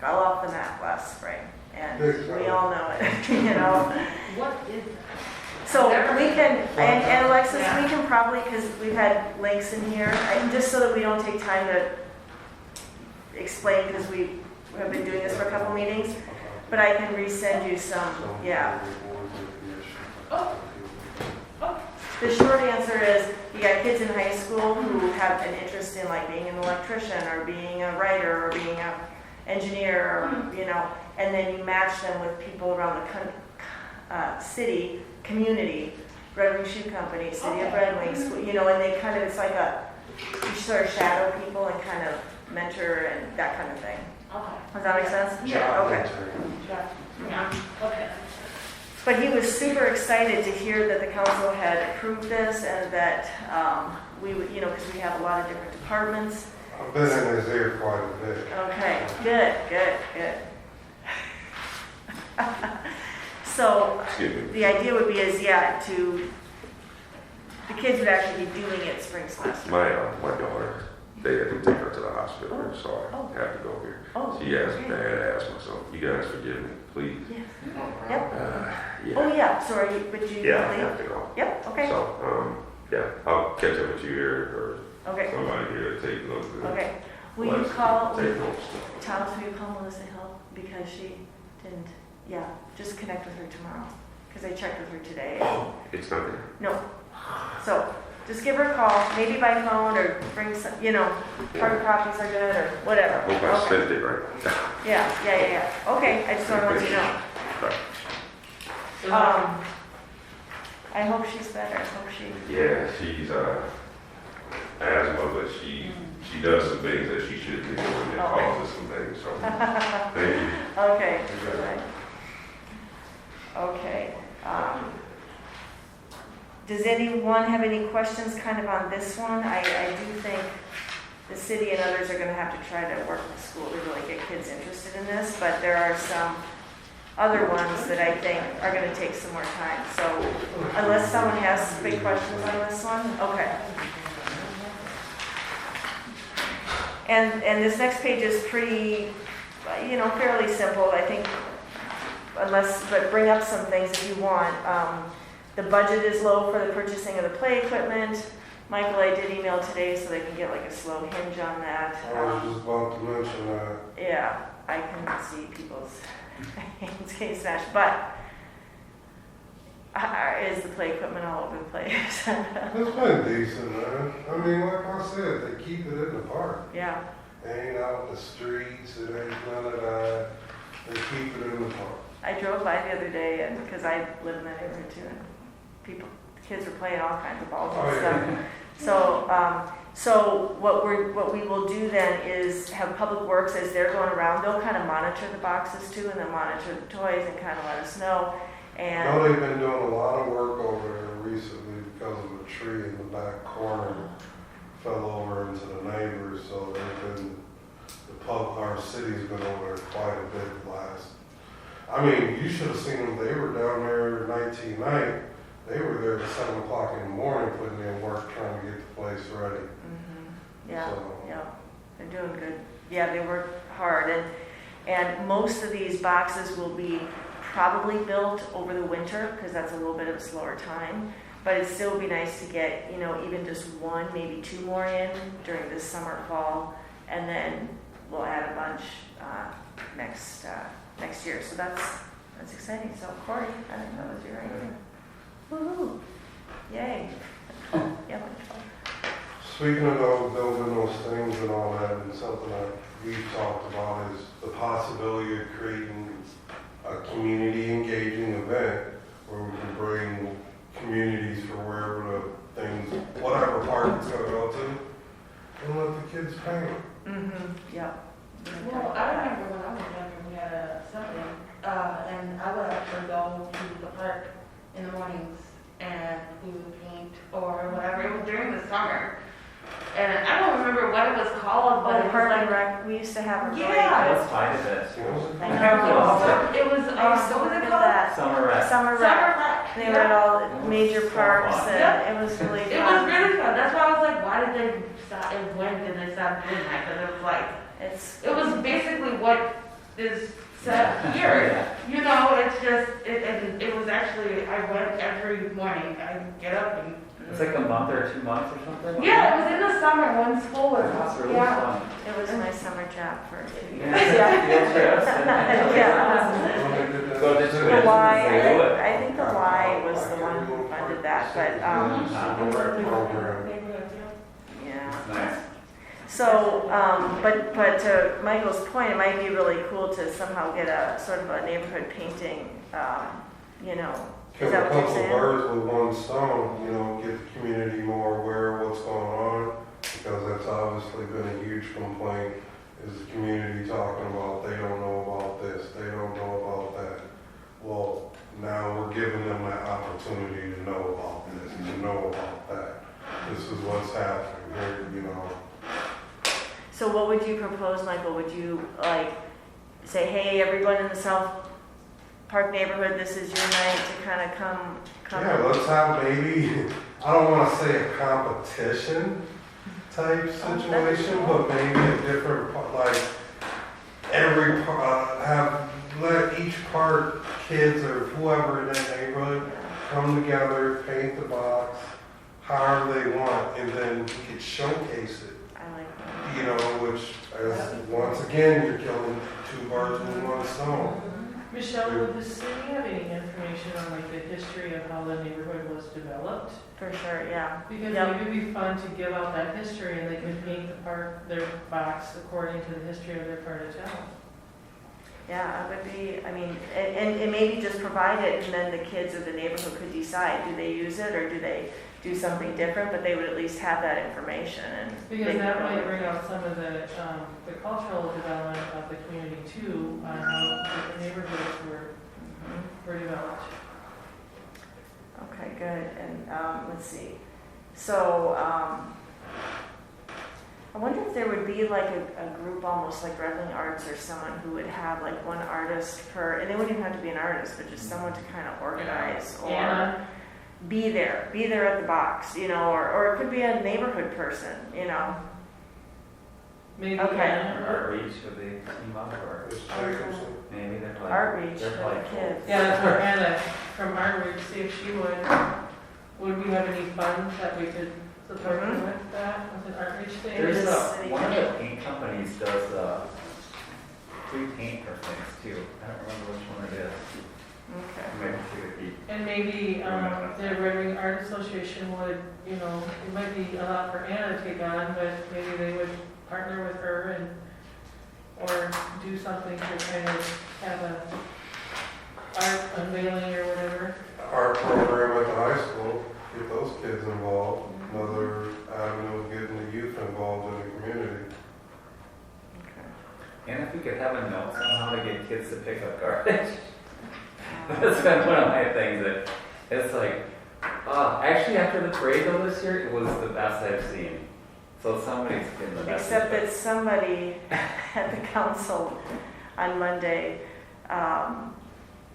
fell off the map last spring, and we all know it, you know. What is that? So we can, and Alexis, we can probably, because we've had links in here, and just so that we don't take time to explain, because we have been doing this for a couple meetings, but I can resend you some, yeah. The short answer is, you got kids in high school who have an interest in like being an electrician or being a writer or being an engineer, or, you know, and then you match them with people around the city, community, Red Wing Shoe Company, City of Red Wings, you know, and they kind of, it's like you sort of shadow people and kind of mentor and that kind of thing. Okay. Does that make sense? Yeah. Okay. Yeah, okay. But he was super excited to hear that the council had approved this and that we would, you know, because we have a lot of different departments. I've been in his ear quite a bit. Okay, good. So Excuse me. the idea would be the kids would actually be doing it spring semester. My daughter, they had to take her to the hospital, so I had to go here. Oh, She has great. bad asthma, so you guys forgive me, please. Yes. Yep. Yeah. Oh, yeah, so are you, but you Yeah, I leave? have to go. Yep, okay, So, yeah, I'll catch up with you here, or okay, somebody here to take notes. okay. Will you Let's call, Take notes. Thomas, will you call Melissa Hill? Because she didn't, yeah, just connect with her tomorrow. Because I checked with her today. Oh, it's not there. No. So just give her a call, maybe by phone or bring some, you know, hard copies are good or whatever. I hope I Okay. sent it right. Yeah. Okay, I just want to let you know. Right. So, I hope she's better. I hope she. Yeah, she's asthma, but she does some things that she shouldn't be doing that causes some things. So thank you. Okay. Okay. Does anyone have any questions kind of on this one? I do think the city and others are going to have to try to work with school to really get kids interested in this, but there are some other ones that I think are going to take some more time. So unless someone has big questions on this one, okay. And this next page is pretty, you know, fairly simple, I think, but bring up some things if you want. The budget is low for the purchasing of the play equipment. Michael, I did email today so they can get like a slow hinge on that. I was just about to mention that. Yeah, I can see people's hands getting smashed, but is the play equipment all over the place? It's been decent, man. I mean, like I said, they keep it in the park. Yeah, It ain't out in the streets, it ain't none of that. They keep it in the park. I drove by the other day and because I live in that neighborhood too, and kids were playing all kinds of balls and Oh, stuff. yeah. So what we will do then is have Public Works, as they're going around, they'll kind of monitor the boxes too, and they'll monitor the toys and kind of let us know. And No, they've been doing a lot of work over there recently because of a tree in the back corner fell over into the neighbors, so our city's been over there quite a bit last. I mean, you should have seen them, they were down there 19 night, they were there at 7 o'clock in the morning putting in work trying to get the place ready. yeah, So- yeah, they're doing good. Yeah, they work hard, and most of these boxes will be probably built over the winter, because that's a little bit of a slower time. But it'd still be nice to get, you know, even just one, maybe 2 more in during this summer, fall, and then we'll add a bunch next year. So that's exciting. So Corey, I think that was your idea. Woohoo! Yay! Yeah. Speaking of those, building those things and all that, and something that we've talked about is the possibility of creating a community engaging event where we can bring communities for wherever the things, whatever park it's gonna go to, and let the kids paint. Mm-hmm. Yeah. Well, I remember when I was younger, we had something, and I would actually go to the park in the mornings and we would paint or whatever. It was during the summer. And I don't remember what it was called, but Oh, it was Park like, and Rec, we used to have a really Yeah. good. Let's find it then. I know. it was, I used to what look was at it called? that. Summer rec. Summer Summer Rec. Rec. They were at all major So parks fun. and it was really It was fun. really fun. That's why I was like, why did they stop, and when did they stop doing that? Because it was like, it was basically what is said here. You know, it's just, it was actually, I went every morning. I get up and, It's like a month or 2 months or something? yeah, it was in the summer when school was, That's really yeah. fun. It was my summer job for 2 years. Yeah, field trips and- Yeah. So did you- The Y, They do it. I think the Y was the one who funded that, but, The rec program. yeah. Nice. So, but to Michael's point, it might be really cool to somehow get a sort of a neighborhood painting, you know, Kill is a that what you're couple saying? birds with one stone, you know, get the community more aware of what's going on, because that's obviously been a huge complaint, is the community talking about, they don't know about this, they don't know about that. Well, now we're giving them that opportunity to know about this, to know about that. This is what's happening here, you know. So what would you propose, Michael? Would you like say, hey, everyone in the South Park neighborhood, this is your night to kind of come? Yeah, let's have maybe, I don't want to say a competition type situation, but maybe a different, like, let each park, kids or whoever in that neighborhood, come together, paint the box, however they want, and then we could showcase it. I like that. You know, which, as, once again, you're killing 2 birds with 1 stone. Michelle, would the city have any information on like the history of how the neighborhood was developed? For sure, yeah. Because Yep. maybe it'd be fun to give out that history and they could paint the park, their box according to the history of their part of town. Yeah, it would be, I mean, and maybe just provide it and then the kids of the neighborhood could decide, do they use it or do they do something different, but they would at least have that information and. Because they that could might really- bring out some of the cultural development of the community too, on how the neighborhoods were developed. Okay, good, and, let's see. So, I wonder if there would be like a group almost like Reveling Arts or someone who would have like one artist per, and they wouldn't even have to be an artist, but just someone to kind of organize or Yeah. be there at the box, you know, or it could be a neighborhood person, you know. Maybe. Okay. Art Reach, would they team up or Just take them some- maybe they're like. Outreach they're for the like- kids. Yeah, that's where Anna from Harvard, see if she would we have any funds that we could support them Mhm. with that, with an outreach thing? There's It is one of the paint companies does free paint for things too. I don't remember which one it is. Okay. Maybe she would be. And maybe the Reading Art Association would, you know, it might be a lot for Anna to take on, but maybe they would partner with her and, or do something to kind of have a art unveiling or whatever. Art program at the high school, get those kids involved, another avenue of getting the youth involved in the community. Okay. And if we could have a note somehow to get kids to pick up garbage. That's been one of my things that it's like, actually after the parade though this year, it was the best I've seen. So somebody's getting the best. Except that somebody at the council on Monday,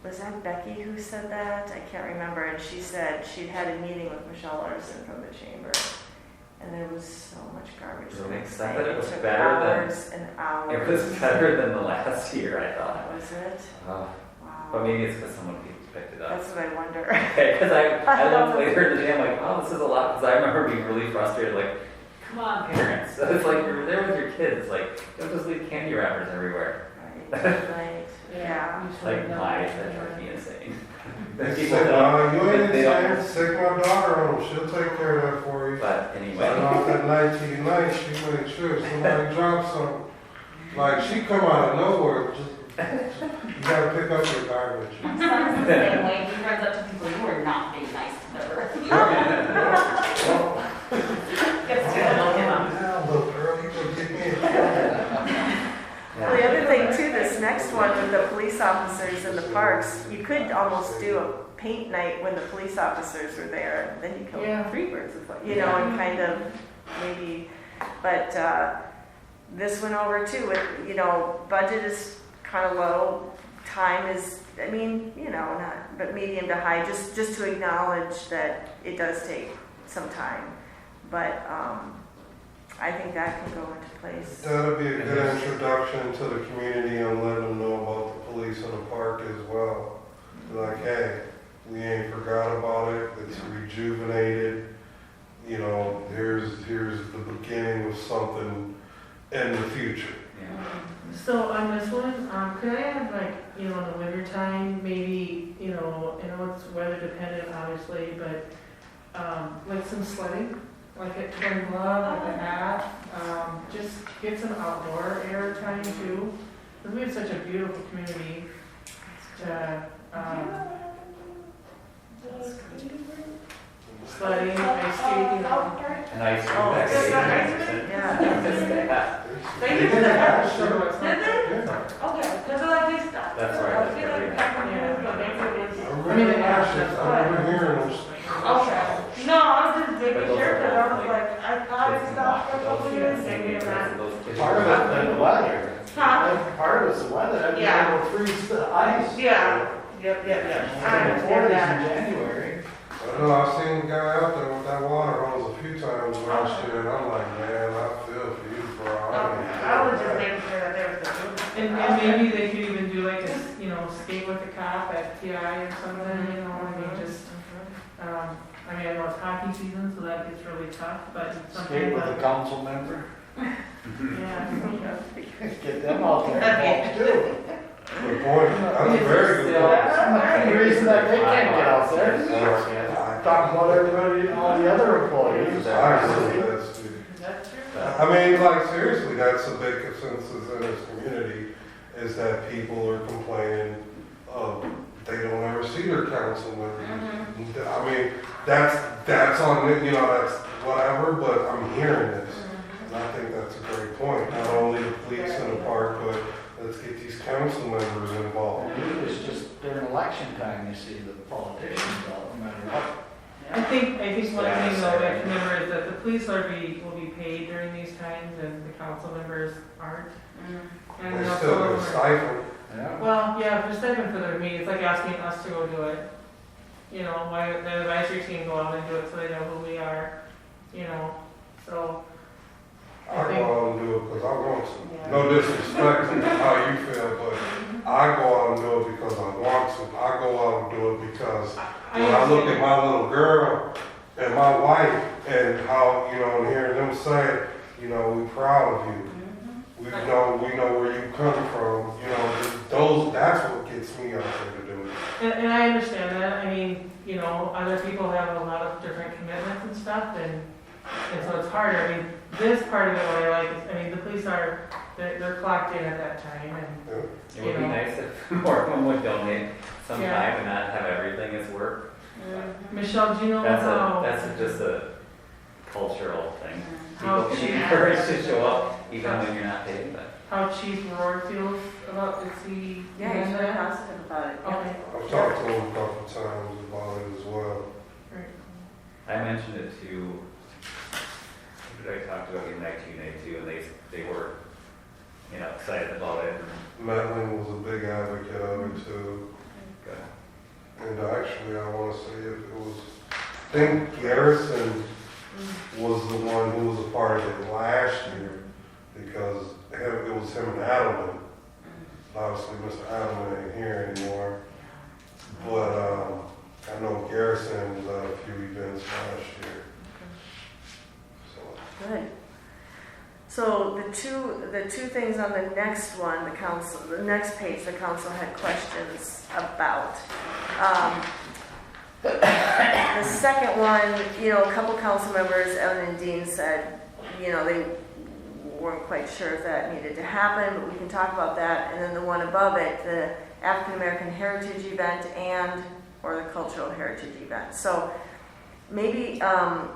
was that Becky who said that? I can't remember. And she said she'd had a meeting with Michelle Larson from the chamber. And there was so much garbage the Really? next I day. thought it was took better than- hours and hours. It was better than the last year, I thought. Was it? Oh, Wow. But maybe it's because someone picked it up. That's what I wonder. Okay, because I looked later in the day, I'm like, oh, this is a lot, because I remember being really frustrated, like, come on, parents. It's like, you're there with your kids, it's like, don't just leave candy wrappers everywhere. Right, yeah. Like, my, that drives me insane. Then It's people sick, don't, you ain't they don't- insane, stick my daughter on, she'll take care of that for you. but Starting anyway, off that night to your night, she made sure somebody dropped something. Like, she come out of nowhere, just, you gotta pick up your garbage. My son is the same way, he runs up to people who are not being nice to her. Gets to know him up. Now, little girl, you gonna get me. Well, the other thing too, this next one with the police officers in the parks, you could almost do a paint night when the police officers are there, and then you kill Yeah. 3 birds with one, you know, and kind of maybe, but, this went over too with, you know, budget is kind of low, time is, I mean, you know, not, but medium to high, just to acknowledge that it does take some time. But, I think that can go into place. That'd be a good introduction to the community and let them know about the police in the park as well. Like, hey, we ain't forgot about it, it's rejuvenated, you know, here's the beginning of something in the future. yeah. So on this one, could I have like, you know, in the winter time, maybe, you know, I know it's weather dependent obviously, but, like some sledding, like at Twin Love, like a half, just get some outdoor air time too. Because we have such a beautiful community to, sledding, ice skating, And I used to Oh, do that. is that ice cream? Yeah. They did that. Sure, it's not- Did they? Okay, because I like this stuff. That's right, that's every night. I mean, remember the ashes, I remember hearing them. Okay. No, I was just But making those sure are because I was like- like, I thought it stopped for a couple years. Maybe it's not. Those kids- Part of it's the weather. Huh? Part of it's the weather, I mean, Yeah. it'll freeze the ice. Yeah. Yep. I In understand that. January. I know, I seen the guy out there with that water hose a few times last year, and I'm like, man, I feel for you, bro. I was just making sure that there was the. And maybe they could even do like a, you know, skate with the cop at TI or something, you know, I mean, just, I mean, I know it's hockey season, so that gets really tough, but Skate sometimes, with a council member, yeah. get them out there involved too. Good point, that's a very good point. That's the reason that they can't get out there. Talk about everybody, all the other employees. Honestly, that's, That's true. I mean, like, seriously, that's a big consensus in this community, is that people are complaining of, they don't ever see their council members. I mean, that's on, you know, that's whatever, but I'm hearing this. And I think that's a great point, not only the police in the park, but let's get these council members involved. It's just during election time, you see the politicians, no matter what. I think one thing though, that remember is that the police will be paid during these times and the council members aren't. And They you know, still some of get them are- stifled. Yeah. Well, yeah, if they're stipend for their meeting, it's like asking us to go do it. You know, why the advisory team go out and do it so they know who we are, you know, so. I go out and do it because I want to. No disrespect to how you feel, but I go out and do it because I want to. I go out and do it because when I look at my little girl and my wife and how, you know, and hearing them say, you know, we proud of you. We know where you come from, you know, that's what gets me out there to do it. And I understand that, I mean, you know, other people have a lot of different commitments and stuff, and so it's harder. I mean, this part of it, what I like is, I mean, the police they're clocked in at that time, and, It would be nice if more of them would donate some Yeah. time and not have everything as work. Michelle, do you know how? That's just a cultural thing. How People can be cheap- encouraged to show up even when you're not paid, but. How Chief Rourke feels about, is he? Yeah, he's doing very that? positive about it. yeah. Okay. I've talked to him a couple of times about it as well. Great. I mentioned it to, who did I talk to in night two, and they were, you know, excited about it. Madeline was a big advocate of it too. Good. And actually, I want to say it was, I think Garrison was the one who was a part of it last year because it was him and Adelman. Obviously, Mr. Adelman ain't here anymore. last year. So, Good. So the two things on the next one, the next page, the council had questions about. The second one, a couple council members, Evan and Dean, said, they weren't quite sure if that needed to happen, but we can talk about that. And then the one above it, the African American Heritage event or the cultural heritage event. So maybe, and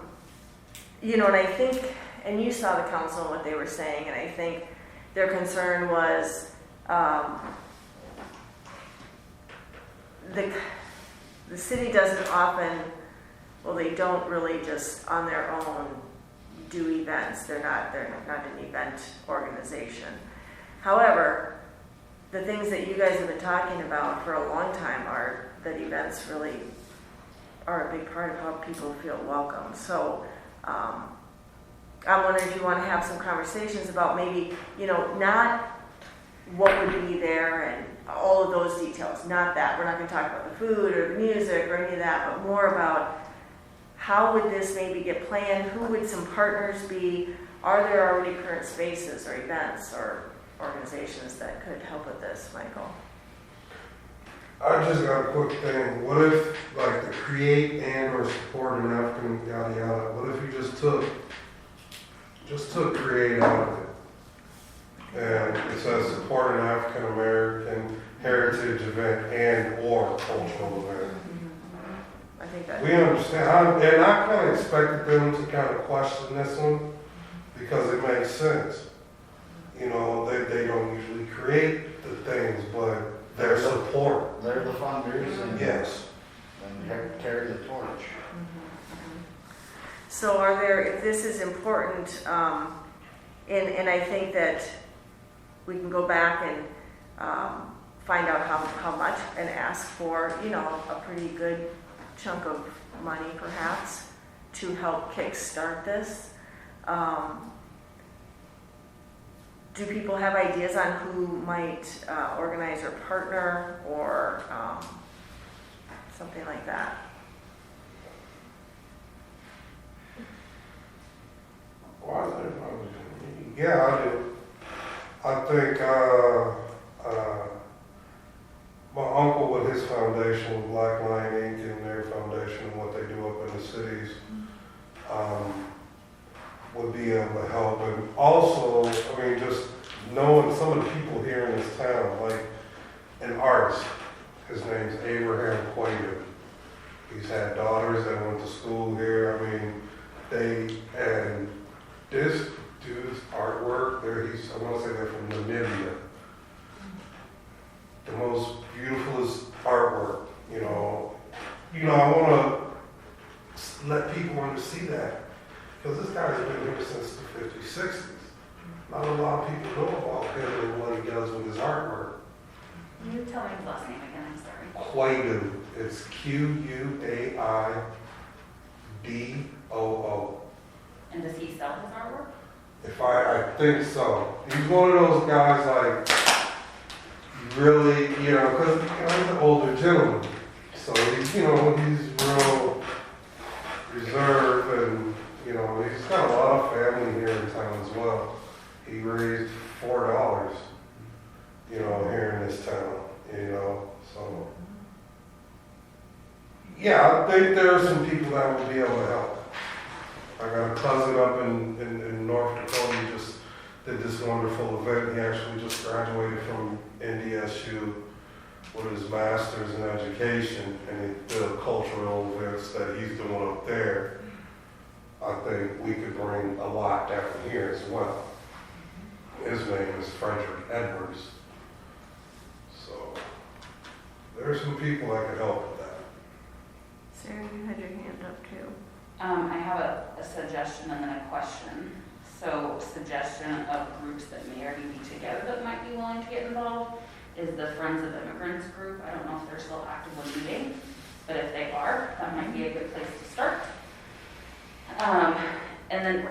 I think, and you saw the council and what they were saying, and I think their concern was the city doesn't often, they don't really just on their own do events. They're not an event organization. However, the things that you guys have been talking about for a long time are that events really are a big part of how people feel welcome. So I'm wondering if you want to have some conversations about maybe, not what would be there and all of those details. Not that. We're not going to talk about the food or the music or any of that, but more about how would this maybe get planned? Who would some partners be? Are there already current spaces or events or organizations that could help with this, Michael? I just got a quick thing. What if, like, the create and or support an African yada yada, what if you just took create out of it? And it says support an African American heritage event and or cultural event. I think that. We understand, and I kind of expected them to kind of question this one because it makes sense. They don't usually create the things, but their support. They're the funders and. Yes. And they have to carry the torch. So if this is important, and I think that we can go back and find out how much and ask for, a pretty good chunk of money perhaps to help kickstart this. Do people have ideas on who might organize or partner or something like that? Yeah, I do. I think my uncle with his foundation, Black Lion Inc., and their foundation and what they do up in the cities, would be able to help. And also, just knowing some of the people here in this town, like an artist, his name's Abraham Quaid. He's had daughters that went to school here. And this dude's artwork, I want to say they're from Namibia. The most beautifulest artwork, I want to let people see that. Because this guy's been here since the 50s, 60s. Not a lot of people know about him and what he does with his artwork. Can you tell me his last name again? I'm sorry. Quaidoo. It's Quaidoo. And does he sell his artwork? I think so. He's one of those guys really, because he's an older gentleman. So he's real reserved and, he's got a lot of family here in town as well. He raised $4, here in this town, so. Yeah, I think there are some people that would be able to help. I got a cousin up in North Dakota who just did this wonderful event. He actually just graduated from NDSU with his master's in education, and he did cultural events that he's doing up there. I think we could bring a lot down here as well. His name is Frederick Edwards. So there are some people that could help with that. Sarah, you had your hand up too. I have a suggestion and then a question. So suggestion of groups that may already be together that might be willing to get involved is the Friends of Immigrants group. I don't know if they're still actively meeting, but if they are, that might be a good place to start. And then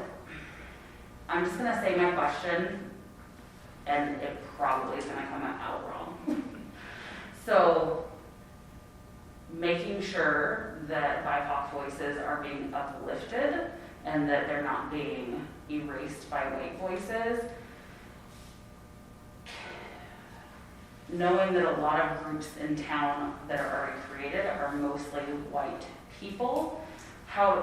I'm just gonna say my question, and it probably is gonna come out wrong. So making sure that BIPOC voices are being uplifted and that they're not being erased by white voices. Knowing that a lot of groups in town that are already created are mostly white people,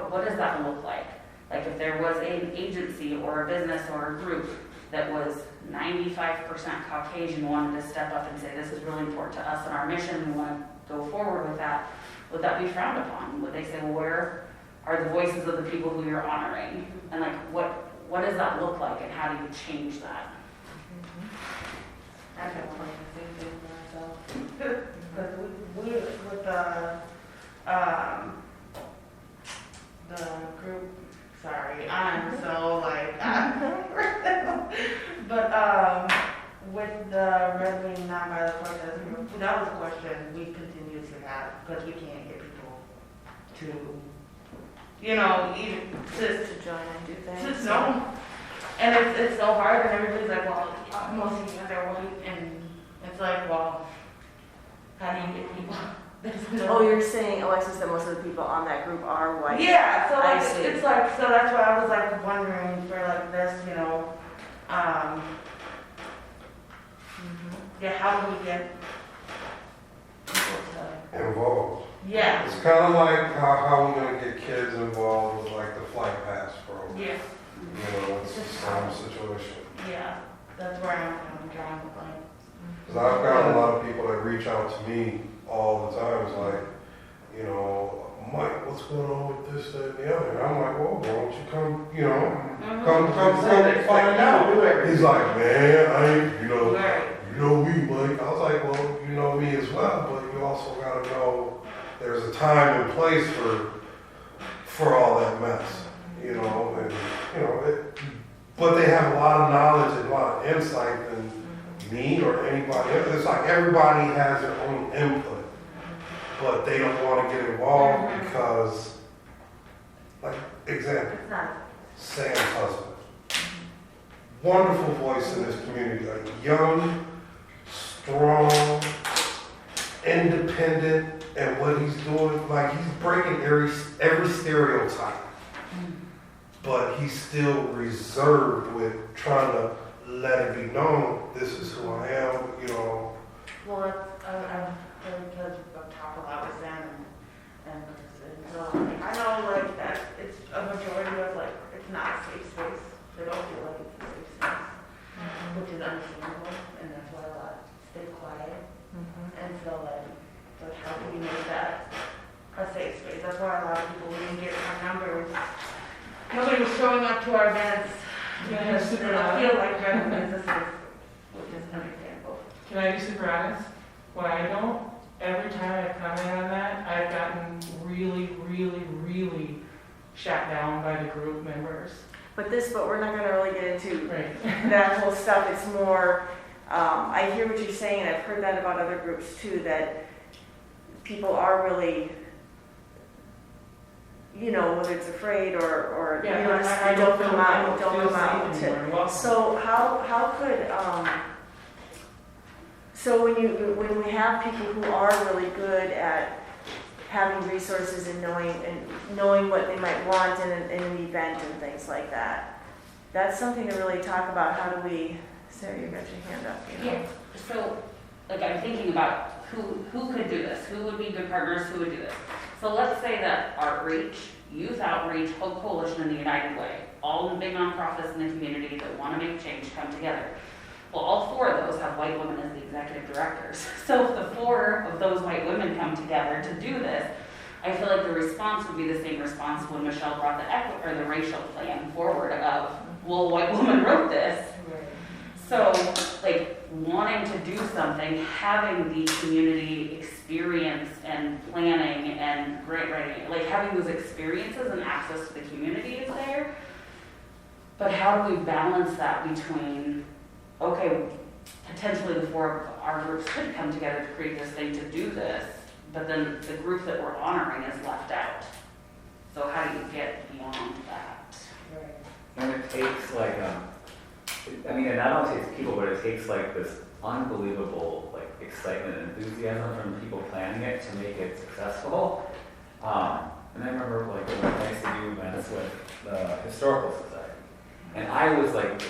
what does that look like? Like if there was an agency or a business or a group that was 95% Caucasian, wanted to step up and say, this is really important to us and our mission, we want to go forward with that, would that be frowned upon? Would they say, well, where are the voices of the people who you're honoring? And like, what does that look like and how do you change that? I can point the same thing for myself. Because we with the group, sorry, I'm so like, but with the Red Wing Nonviolent Protest group, that was a question we continuously have because we can't get people to, you know, even To join and do things. no. And it's so hard, and everybody's like, well, most of you guys are white, and it's like, well, how do you get people? There's no. Oh, you're saying, Alexis, that most of the people on that group are white? Yeah, so I like, see. it's like, so that's why I was like wondering for like this, you know, yeah, how do we get people to, Involved. yeah, It's kind of like how we're gonna get kids involved with like the flight pass program. yeah, You know, it's the same situation. yeah, that's where I'm drawing the line. Because I've got a lot of people that reach out to me all the time. It's like, you know, Mike, what's going on with this, that, and the other? And I'm like, well, why don't you come, you know, come find out. He's like, man, I ain't, you know, Right. you know me, Mike. I was like, well, you know me as well, but you also got to know there's a time and place for all that mess, you know, and, you know, but they have a lot of knowledge and a lot of insight than me or anybody else. It's like everybody has their own input, but they don't want to get involved because, like, example, It's not. Sam's husband. Wonderful voice in this community, like young, strong, independent, and what he's doing, like he's breaking every stereotype. But he's still reserved with trying to let it be known, this is who I am, you know. Well, I'm because I've talked a lot with Sam and Kristen. So like, I know like that it's a majority of like it's not a safe space. They don't feel like it's a safe space, which is understandable, and that's why a lot stay quiet. And so like how can we make that a safe space? That's why a lot of people didn't get our numbers. Nobody was showing up to our events. Yeah, Because they don't feel like running businesses, which is understandable. Can I be super honest? When I don't, every time I comment on that, I've gotten really, really, really shot down by the group members. But we're not gonna really get into Right. that whole stuff. It's more, I hear what you're saying, and I've heard that about other groups too, that people are really, you know, whether it's afraid or you know, just I don't feel- come I out, don't don't feel come out. safe anymore. Welcome. So how could, so when we have people who are really good at having resources and knowing what they might want in an event and things like that, that's something to really talk about. How do we, Sarah, you got your hand up. You know? Yeah, so, like, I'm thinking about who could do this, who would be good partners, who would do this. So let's say that Outreach, Youth Outreach, Hope Coalition, and the United Way, all the big nonprofits in the community that want to make change come together. Well, all four of those have white women as the executive directors. So if the four of those white women come together to do this, I feel like the response would be the same response when Michelle brought the racial plan forward of, well, white woman wrote this. So, like, wanting to do something, having the community experience and planning and grant writing, like having those experiences and access to the community is there. But how do we balance that between, okay, potentially the four of our groups could come together to create this thing to do this, but then the group that we're honoring is left out. So how do you get beyond that? And it takes like, I mean, it not only takes people, but it takes like this unbelievable like excitement and enthusiasm from the people planning it to make it successful. And I remember like when I used to do events with the Historical Society. And I was like,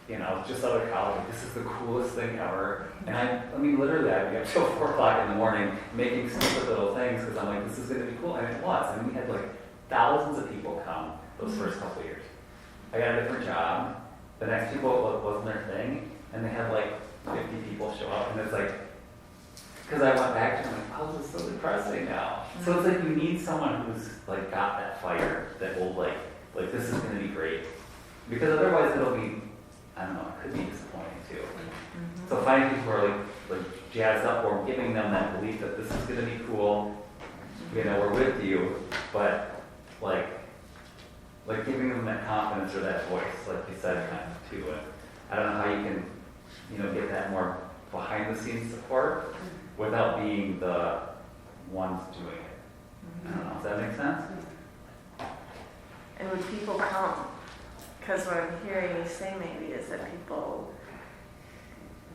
you know, just out of college, like, this is the coolest thing ever. And I mean, literally, I'd be up till 4 o'clock in the morning making stupid little things because I'm like, this is going to be cool. And it was. And we had like thousands of people come those first couple of years. I got a different job. The next people, it wasn't their thing. And they had like 50 people show up. And it's like, because I went back to them, like, oh, this is so depressing now. So it's like you need someone who's like got that fire that will like this is going to be great. Because otherwise it'll be, I don't know, it could be disappointing too. So finding people who are like jazzed up or giving them that belief that this is going to be cool, you know, we're with you, but like giving them that confidence or that voice, like you said, kind of too. And I don't know how you can, you know, get that more behind the scenes support without being the ones doing it. I don't know, does that make sense? And would people come? Because what I'm hearing you say maybe is that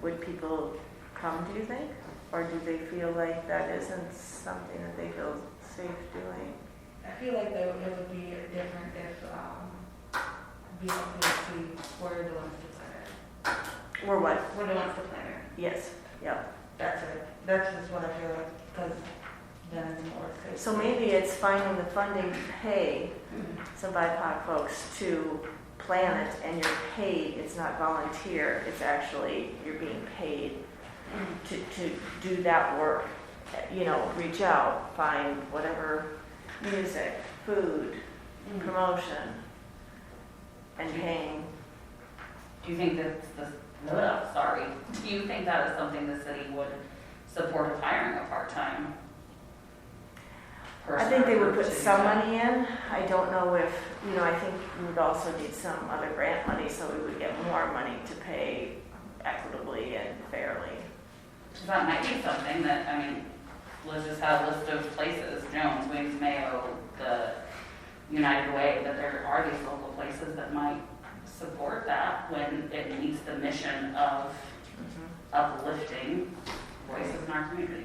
would people come, do you think? Or do they feel like that isn't something that they feel safe doing? I feel like it would be different if, we're the ones to plan it. Or what? We're the ones to plan it. Yes, yep. That's it. That's just what I feel like, because then it's more safe. So maybe it's finding the funding to pay some BIPOC folks to plan it, and you're paid, it's not volunteer, it's actually, you're being paid to do that work. You know, reach out, find whatever music, food, promotion, and paying. Do you think that do you think that is something the city would support of hiring a part-time person? I think they would or put city some staff? money in. I don't know if, you know, I think we would also need some other grant money, so we would get more money to pay equitably and fairly. So that might be something that, I mean, Liz just had a list of places, Jones, Wings, Mayo, the United Way, that there are these local places that might support that when it meets the mission of uplifting voices in our community.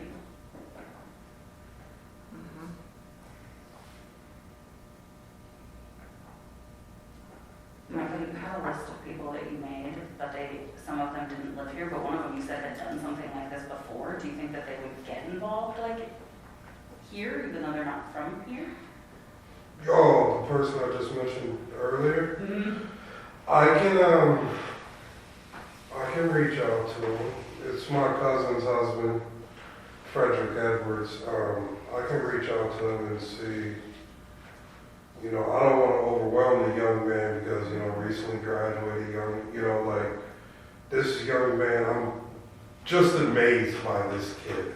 Michael, you had a list of people that you made, but some of them didn't live here, but one of them you said had done something like this before. Do you think that they would get involved like here, even though they're not from here? Oh, the person I just mentioned earlier? I can reach out to him. It's my cousin's husband, Frederick Edwards. I can reach out to him and see. You know, I don't want to overwhelm the young man because, you know, recently graduated young, you know, like this young man, I'm just amazed by this kid.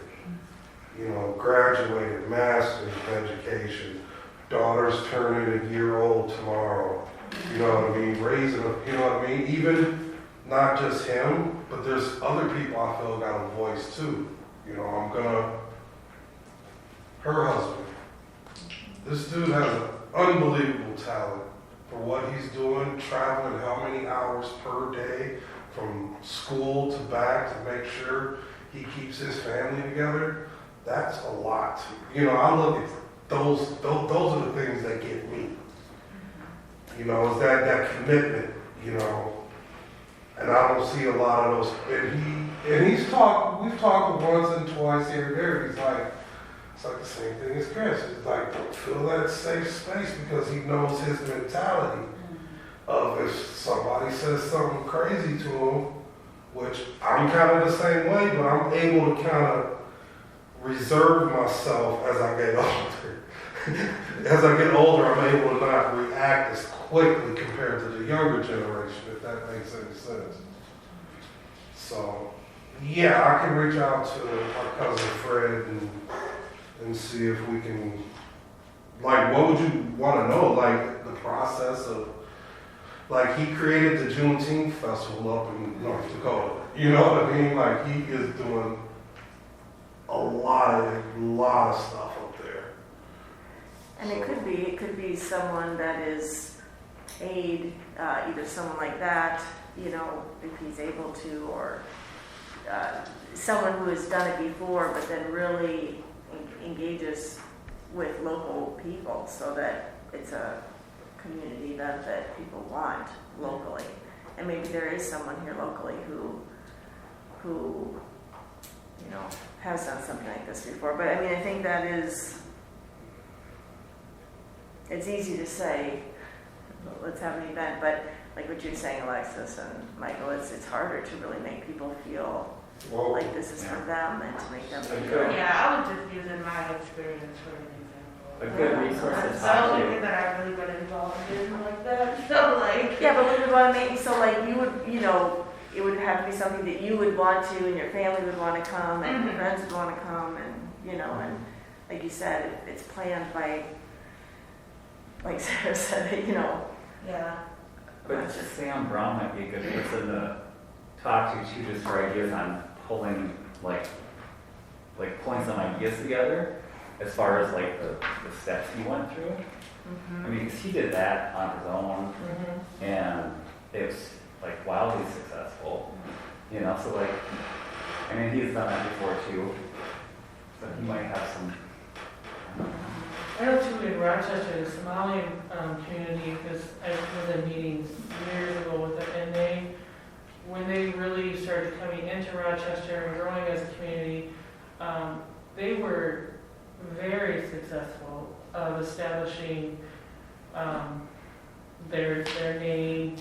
You know, graduated, master's of education, daughter's turning a year old tomorrow. You know what I mean? Raising a, you know what I mean? Even not just him, but there's other people I feel got a voice too. You know, her husband. This dude has an unbelievable talent for what he's doing, traveling how many hours per day from school to back to make sure he keeps his family together. That's a lot. You know, I look at those are the things that get me. You know, is that commitment, you know. And I don't see a lot of those. We've talked once and twice here and there. He's like, it's like the same thing as Chris. It's like, feel that safe space because he knows his mentality of if somebody says something crazy to him, which I'm kind of the same way, but I'm able to kind of reserve myself as I get older. As I get older, I'm able to not react as quickly compared to the younger generation, if that makes any sense. So, yeah, I can reach out to my cousin Fred and see if we can, like, what would you want to know? Like, the process of, like, he created the Juneteenth Festival up in North Dakota. You know what I mean? Like, he is doing a lot of stuff up there. And it could be someone that is aid, either someone like that, you know, if he's able to, or someone who has done it before, but then really engages with local people so that it's a community event that people want locally. And maybe there is someone here locally who you know, has done something like this before. But I mean, I think that is, it's easy to say, let's have an event, but like what you're saying, Alexis and Michael, it's harder to really make people feel Well, like this is for them and to make them Okay. feel. Yeah, I was just using my experience for an example. A good resource to That's talk the only to. thing that I've really been involved in like that, so like. Yeah, but we would want to make, so like you would, you know, it would have to be something that you would want to and your family would want to come and your Mhm. friends would want to come and, you know, and like you said, it's planned by, like Sarah said, you know. Yeah. But Sam Brown might be a good person to talk to too, just for ideas on pulling, like pulling some ideas together as far as like the steps he went through. I mean, because he did that on his own and it was like wildly successful, you know, so like, I mean, he's done that before too, so he might have some, I know too in Rochester, the Somalian community, because I was in meetings years ago with them, and when they really started coming into Rochester and growing as a community, they were very successful of establishing their name,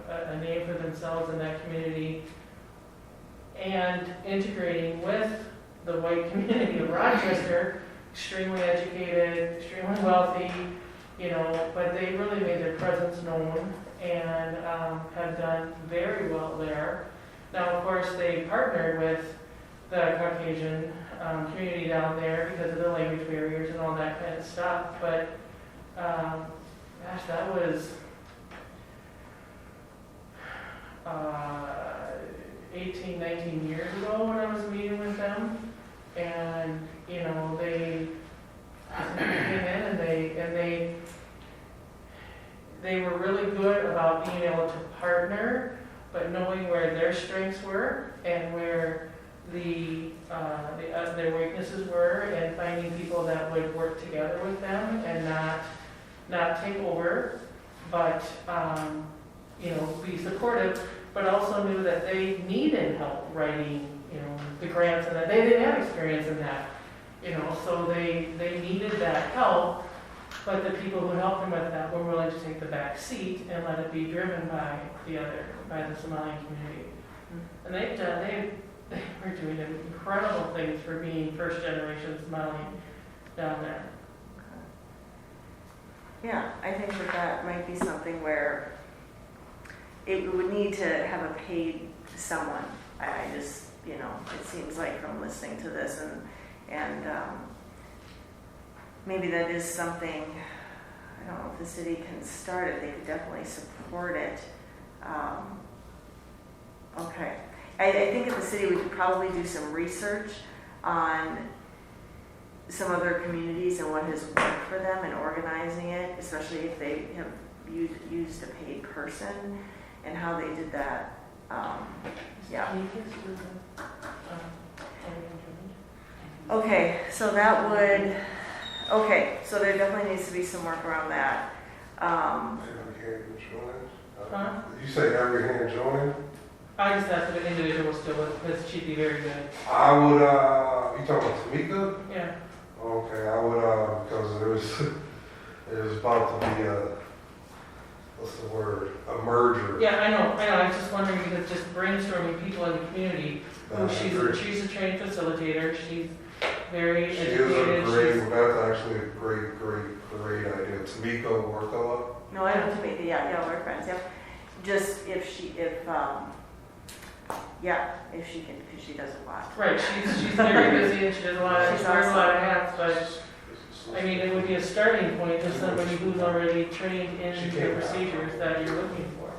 a name for themselves in that community, and integrating with the white community of Rochester. Extremely educated, extremely wealthy, you know, but they really made their presence known and have done very well there. Now, of course, they partnered with the Caucasian community down there because of the language barriers and all that kind of stuff, but gosh, that was 18, 19 years ago when I was meeting with them. And, you know, they came in and they were really good about being able to partner, but knowing where their strengths were and where their weaknesses were, and finding people that would work together with them and not take over, but you know, be supportive, but also knew that they needed help writing, you know, the grants, and that they didn't have experience in that, you know, so they needed that help, but the people who helped them with that were willing to take the back seat and let it be driven by the Somali community. And they were doing incredible things for being first generation Somali down there. Yeah, I think that might be something where it would need to have a paid someone. I just, you know, it seems like from listening to this and maybe that is something, I don't know if the city can start it, they could definitely support it. Okay. I think if the city would probably do some research on some other communities and what has worked for them in organizing it, especially if they have used a paid person and how they did that. Yeah. Okay, so that would, okay, so there definitely needs to be some work around that. every hand join. Huh? You say every hand join? I just asked if an individual still would, because she'd be very good. I would, you talking about Tamika? Yeah. Okay, I would, because it was about to be what's the word, a merger. Yeah, I know, I was just wondering, because just brainstorming people in the community, she's a trained facilitator, she's very She is educated. a great, that's actually a great idea. Tamika Workella. No, I don't think, yeah, we're friends, yeah. Just if she can, because she does a lot. Right, she's very busy and she does a lot, She's she wears a lot of awesome. hats, but I mean, it would be a starting point to somebody who's already trained in the procedures that you're looking for.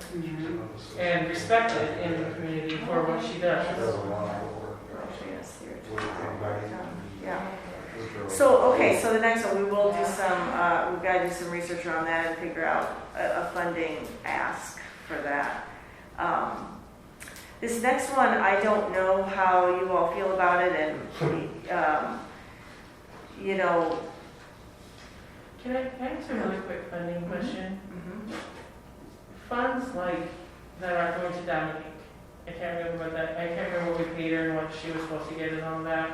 And respected in the community for what she She does. does a lot of work. Actually, yes, here. With Ignite. Yeah. With her- So, okay, so the next one, we will do some, we've got to do some research around that and figure out a funding ask for that. This next one, I don't know how you all feel about it, and, you know, Can I ask a really quick funding question? mhm. Funds like that are going to Dominique, I can't remember what we paid her and what she was supposed to get and all that.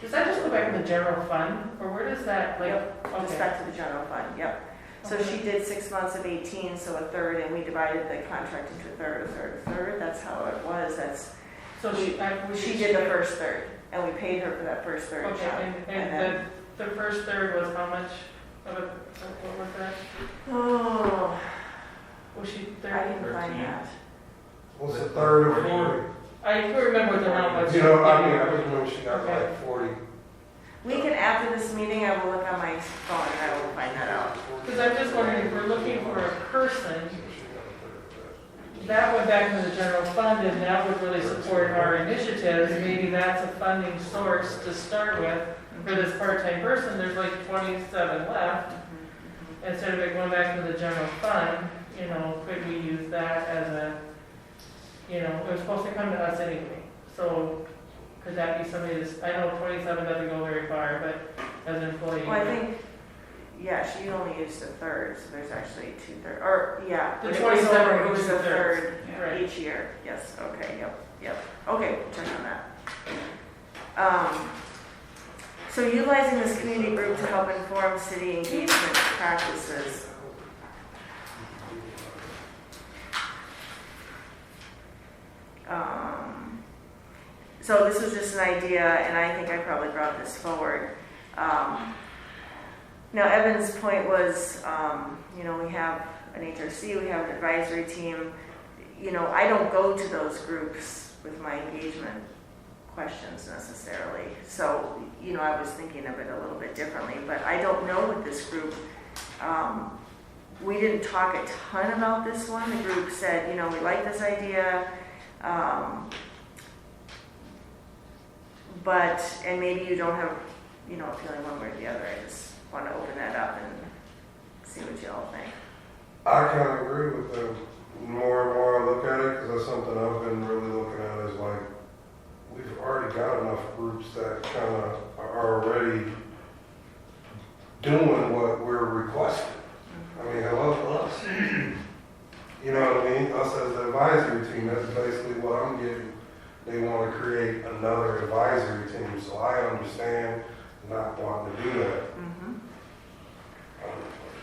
Does that just go back in the general fund, or where does that, like, Yep, just okay. back to the general fund, yep. So she did 6 months of 18, so a third, and we divided the contract into a third, a third, a third. That's how it was. So She did the first third, and we paid her for that first third Okay, job. and the first third was how much of a, what was that? Oh, Was she I 30? didn't find that. What's a third of 40? I can't remember what the amount was. You know, I mean, I just remember she got Okay. like 40. We can, after this meeting, I will look on my phone and I will find that out. Because I'm just wondering, if we're looking for a person, that went back into the general fund, and that would really support our initiatives. Maybe that's a funding source to start with for this part-time person. There's like 27 left. Instead of it going back to the general fund, you know, could we use that as a, you know, it was supposed to come to us anyway. So could that be somebody that's, I know 27 doesn't go very far, but as an employee. Well, I think, yeah, she only used a third, so there's actually 2/3, or, yeah. The it was 27 over- It was was a 2/3. third Right. each year, yes, okay, yep. Okay, we'll check on that. So utilizing this community group to help inform city engagement practices. So this was just an idea, and I think I probably brought this forward. Now, Evan's point was, you know, we have an HRC, we have an advisory team. You know, I don't go to those groups with my engagement questions necessarily. So, you know, I was thinking of it a little bit differently, but I don't know with this group. We didn't talk a ton about this one. The group said, you know, we like this idea. But, and maybe you don't have, you know, a feeling one way or the other. I just want to open that up and see what you all think. I kind of agree with them. The more and more I look at it, because that's something I've been really looking at, is like, we've already got enough groups that kind of are already doing what we're requesting. I mean, hello, us. You know what I mean? Us as the advisory team, that's basically what I'm getting. They want to create another advisory team, so I understand not wanting to do that.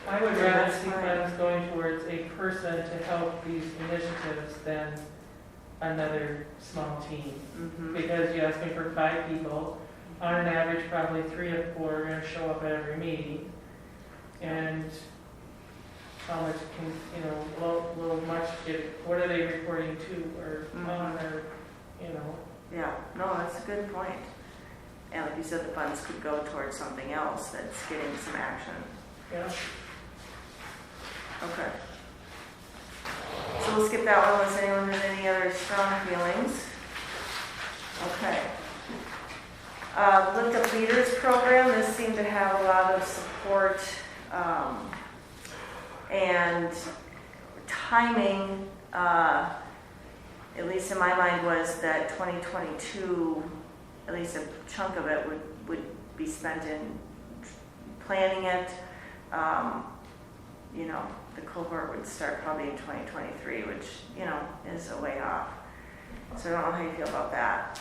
I would Yeah, rather that's see fine. funds going towards a person to help these initiatives than another small team. Because you asked me for 5 people, on an average, probably 3 or 4 are gonna show up at every meeting. And how much can, you know, will much get, what are they reporting to or on or, you know? Yeah, no, that's a good point. And like you said, the funds could go towards something else that's getting some action. Yeah. Okay. So we'll skip that one unless anyone has any other strong feelings. Okay. Lift Up Leaders program, this seemed to have a lot of support and timing, at least in my mind, was that 2022, at least a chunk of it would be spent in planning it. You know, the cohort would start probably in 2023, which, you know, is a way off. So I don't know how you feel about that.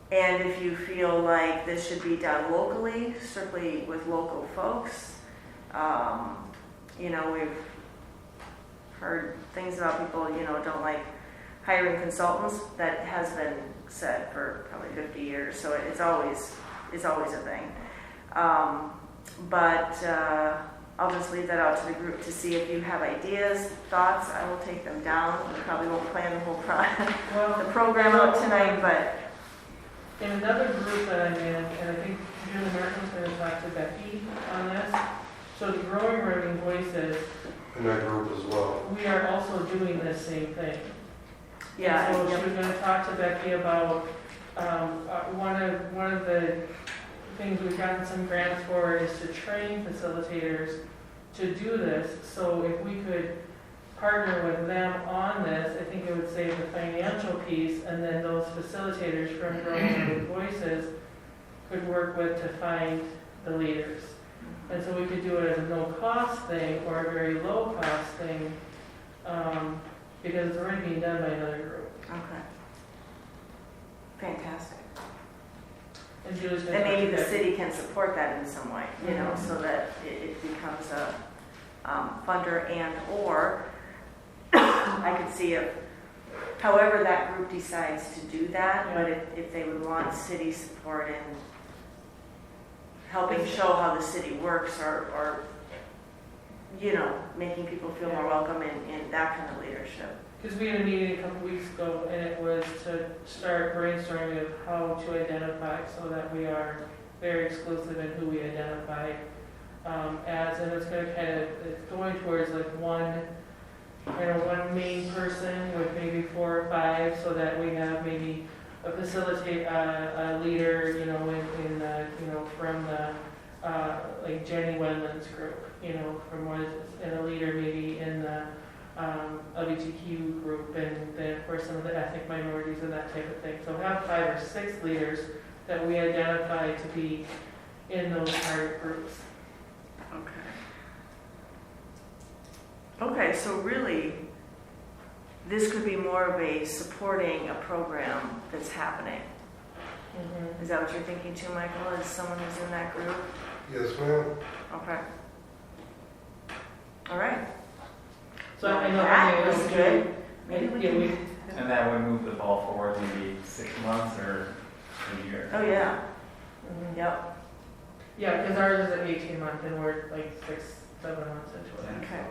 And if you feel like this should be done locally, strictly with local folks, you know, we've heard things about people, you know, don't like hiring consultants. That has been said for probably 50 years, so it's always a thing. But I'll just leave that out to the group to see if you have ideas, thoughts. I will take them down. We probably won't plan the whole the program out tonight, but In another group that I'm in, and I think Julie Martin's going to talk to Becky on this, so the Growing Urban Voices, In that group as well. we are also doing this same thing. yeah, So she yep. was going to talk to Becky about, one of the things we've gotten some grants for is to train facilitators to do this. So if we could partner with them on this, I think it would save the financial piece, and then those facilitators from Growing Early Voices could work with to find the leaders. And so we could do it as a no-cost thing or a very low-cost thing, because it's already being done by another group. Okay. Fantastic. And Julie's gonna And maybe the talk to city can support that in some way, you know, Mhm. so that it becomes a funder and/or I could see if, however that group decides to do that, but if they would want city support in helping show how the city works or you know, making people feel more welcome in that kind of leadership. Because we had a meeting a couple weeks ago, and it was to start brainstorming of how to identify so that we are very exclusive in who we identify as, and it's going to it's going towards like one main person with maybe 4 or 5, so that we have maybe a a leader, you know, from the like Jenny Wendland's group, you know, and a leader maybe in the LGBTQ group, and then of course some of the ethnic minorities and that type of thing. So have 5 or 6 leaders that we identify to be in those target groups. Okay, so really, this could be more of a supporting a program that's happening. Mm-hmm. Is that what you're thinking too, Michael, as someone who's in that group? Yes, ma'am. Okay. All right. So I know That was good. Maybe we Yeah, can. And that would move the ball forward maybe 6 months or a year. Oh, yeah. Mhm. Yep. Yeah, because ours is an 18-month and we're like 6-7 months into it. Okay.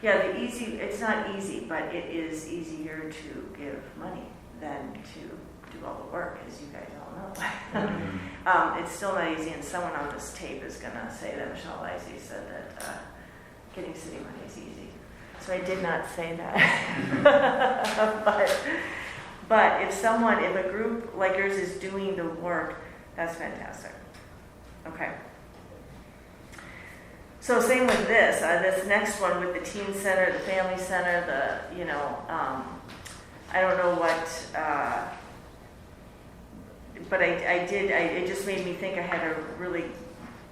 Yeah, it's not easy, but it is easier to give money than to do all the work, as you guys all know. Mhm. It's still not easy, and someone on this tape is going to say that Michelle Lisey said that getting city money is easy. So I did not say that. but if a group like yours is doing the work, that's fantastic. Okay. So same with this next one with the teen center, the family center, I don't know what, but it just made me think. I had a really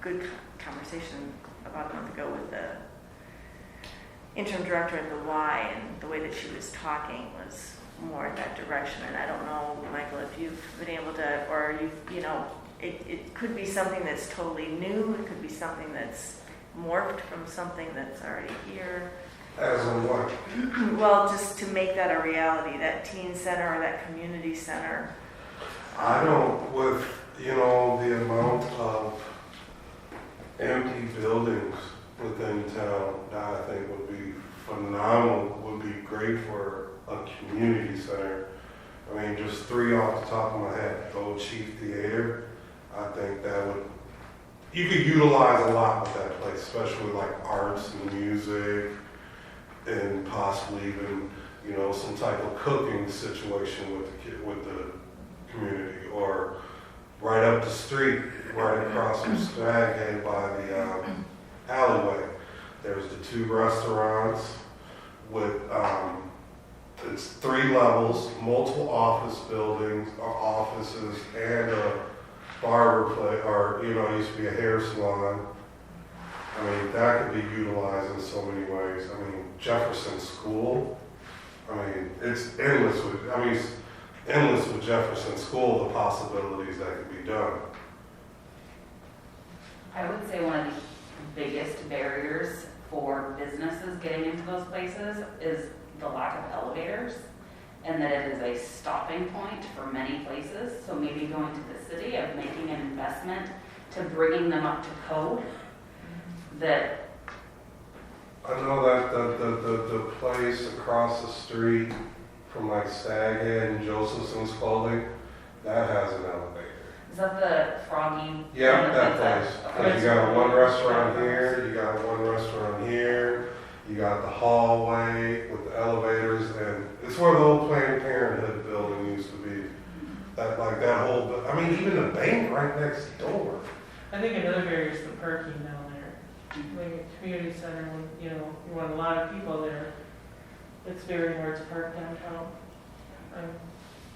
good conversation about a month ago with the interim director at the Y, and the way that she was talking was more in that direction. And I don't know, Michael, if you've been able to, or it could be something that's totally new. It could be something that's morphed from something that's already here. As in what? Well, just to make that a reality, that teen center or that community center. I don't, with, the amount of empty buildings within town, that I think would be phenomenal, would be great for a community center. I mean, just 3 off the top of my head. The old Chief Theater, I think that would, you could utilize a lot with that place, especially like arts and music, and possibly even, some type of cooking situation with the community, or right up the street, right across from Staghead by the alleyway. There's the 2 restaurants with, it's 3 levels, multiple offices, and a barber place, or, used to be a hair salon. I mean, that could be utilized in so many ways. I mean, Jefferson School, it's endless with Jefferson School, the possibilities that could be done. I would say one of the biggest barriers for businesses getting into those places is the lack of elevators, and that it is a stopping point for many places. So maybe going to the city of making an investment to bringing them up to code. That I know that the place across the street from like Staghead and Josephson's Clothing, that has an elevator. is that the Froggy? Yeah, that place. Okay. Like you got one restaurant here, you got one restaurant here, you got the hallway with the elevators, and it's where the old Planned Parenthood building used to be. That whole, even the bank right next door. I think another barrier is the parking down there. Like a community center, when, you want a lot of people there, It's very hard to park downtown. I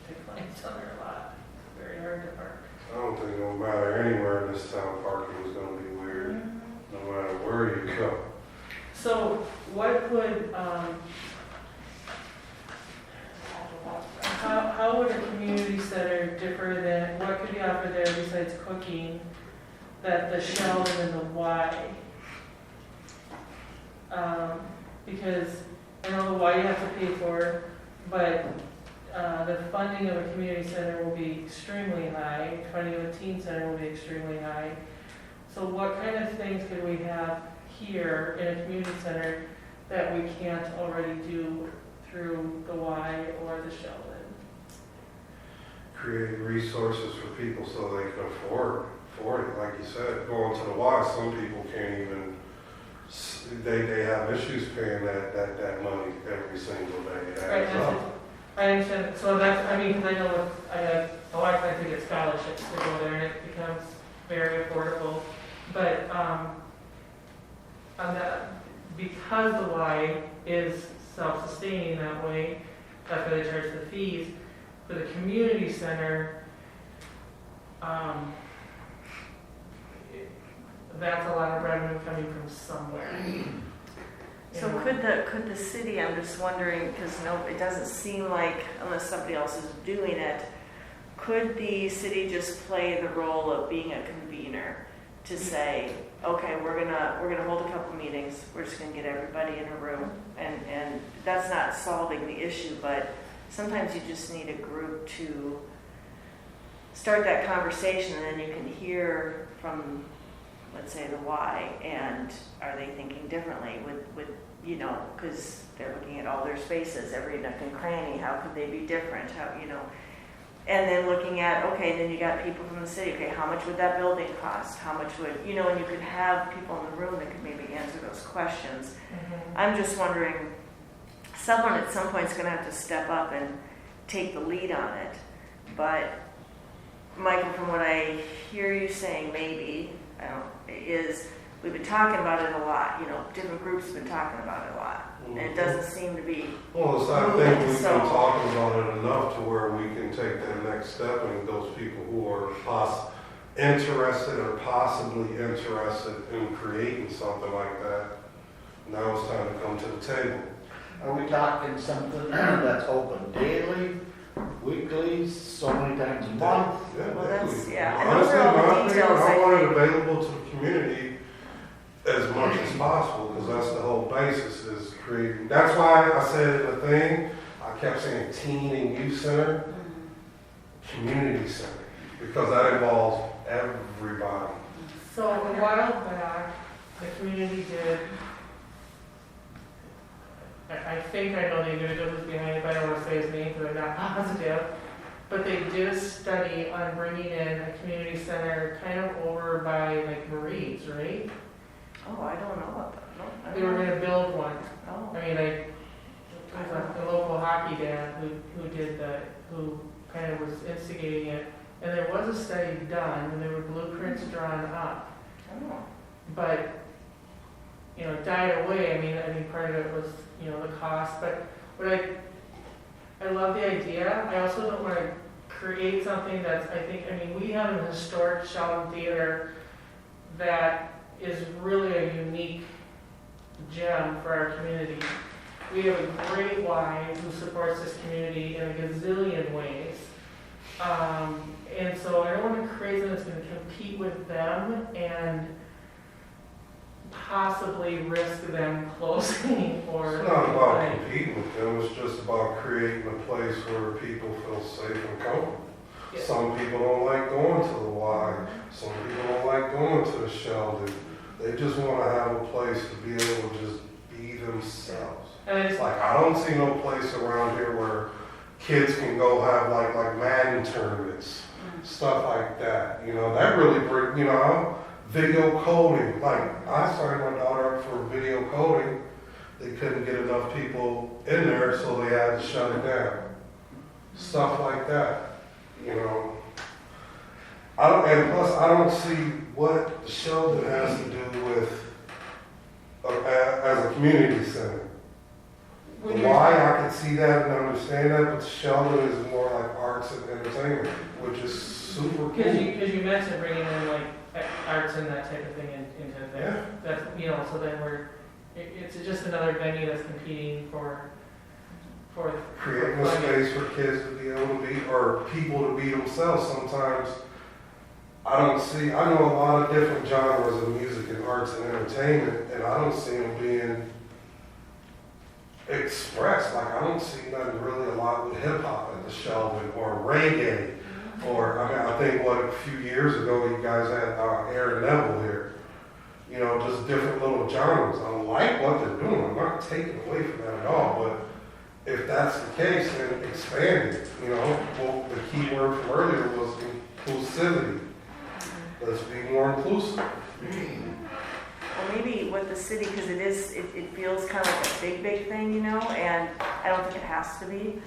take clients on there a lot. It's very hard to park. I don't think no matter anywhere in this town, parking is gonna be weird, no matter where you go. So what would, how would a community center differ than, what could be offered there besides cooking that the Sheldon and the Y? Because I know the Y you have to pay for, but the funding of a community center will be extremely high, funding of a teen center will be extremely high. So what kind of things could we have here in a community center that we can't already do through the Y or the Sheldon? Create resources for people so they can afford it. Like you said, going to the Y, some people can't even, they have issues paying that money every single day. It Right, adds up. I understand, so that's, I mean, because I know I have a lot of times to get scholarships to go there and it becomes very affordable. But, on that, because the Y is self-sustaining that way, that's why they charge the fees. For the community center, that's a lot of revenue coming from somewhere. So could the city, I'm just wondering, because no, it doesn't seem like, unless somebody else is doing it, could the city just play the role of being a convener to say, okay, we're gonna hold a couple meetings, we're just gonna get everybody in a room, and that's not solving the issue, but sometimes you just need a group to start that conversation, and then you can hear from, let's say, the Y, and are they thinking differently with you know, because they're looking at all their spaces, every nook and cranny, how could they be different, how, you know, and then looking at, okay, then you got people from the city, okay, how much would that building cost, how much would, you know, and you could have people in the room that could maybe answer those questions. I'm just wondering, someone at some point is going to have to step up and take the lead on it, but Michael, from what I hear you saying, maybe, is we've been talking about it a lot, you know, different groups have been talking about it a lot, and it doesn't seem to be. Well, it's, I think we've So- been talking about it enough to where we can take that next step, and those people who are interested or possibly interested in creating something like that, now it's time to come to the table. Are we talking something that's open daily, weekly, so many times a month? Well, that's, yeah, and Honestly, those are all my the opinion, details, I want it I think. available to the community as much as possible, because that's the whole basis, is creating. That's why I said in the thing, I kept saying teen and youth center, community center, because that involves everybody. So a while back, the community did, I think I know the individual who's behind it, but I don't want to say his name because I'm not positive. But they did a study on bringing in a community center kind of over by like Marie's, right? Oh, I don't know about that. No, I They don't were know. gonna build one. Oh, I mean, it was a local hockey dad who kind of was instigating it. And there was a study done, and there were blueprints drawn up. oh. But, you know, it died away. I mean, part of it was, you know, the cost, but what I love the idea. I also don't want to create something that's, I mean, we have an historic Sheldon Theater that is really a unique gem for our community. We have a great Y who supports this community in a gazillion ways. And so I don't want to create something that's going to compete with them and possibly risk them closing or. It's not about competing with them, it's just about creating a place where people feel safe and comfortable. Yeah. Some people don't like going to the Y, some people don't like going to the Sheldon. They just want to have a place to be able to just be themselves. And it's It's like, I don't see no place around here where kids can go have like Madden tournaments, stuff like that. You know, that really bring, you know, video coding. Like, I signed my daughter up for video coding. They couldn't get enough people in there, so they had to shut it down. Stuff like that, you know. And plus, I don't see what the Sheldon has to do with, as a community center. When The you're- why, I can see that and understand that, but Sheldon is more like arts and entertainment, which is super Because cool. you mentioned bringing in like arts and that type of thing into Yeah. there. That's, you know, so then it's just another venue that's competing for. Creating a space for kids to be able to be, or people to be themselves. Sometimes I know a lot of different genres of music and arts and entertainment, and I don't see them being expressed. Like, I don't see nothing really a lot with hip hop at the Sheldon or reggae. Or, I mean, I think a few years ago you guys had Aaron Neville here. You know, just different little genres. I like what they're doing. I'm not taking away from that at all, but if that's the case, then expand it. You know, well, the key word from earlier was inclusivity. Let's be more inclusive. Well, maybe with the city, because it feels kind of like a big thing, you know, and I don't think it has to be.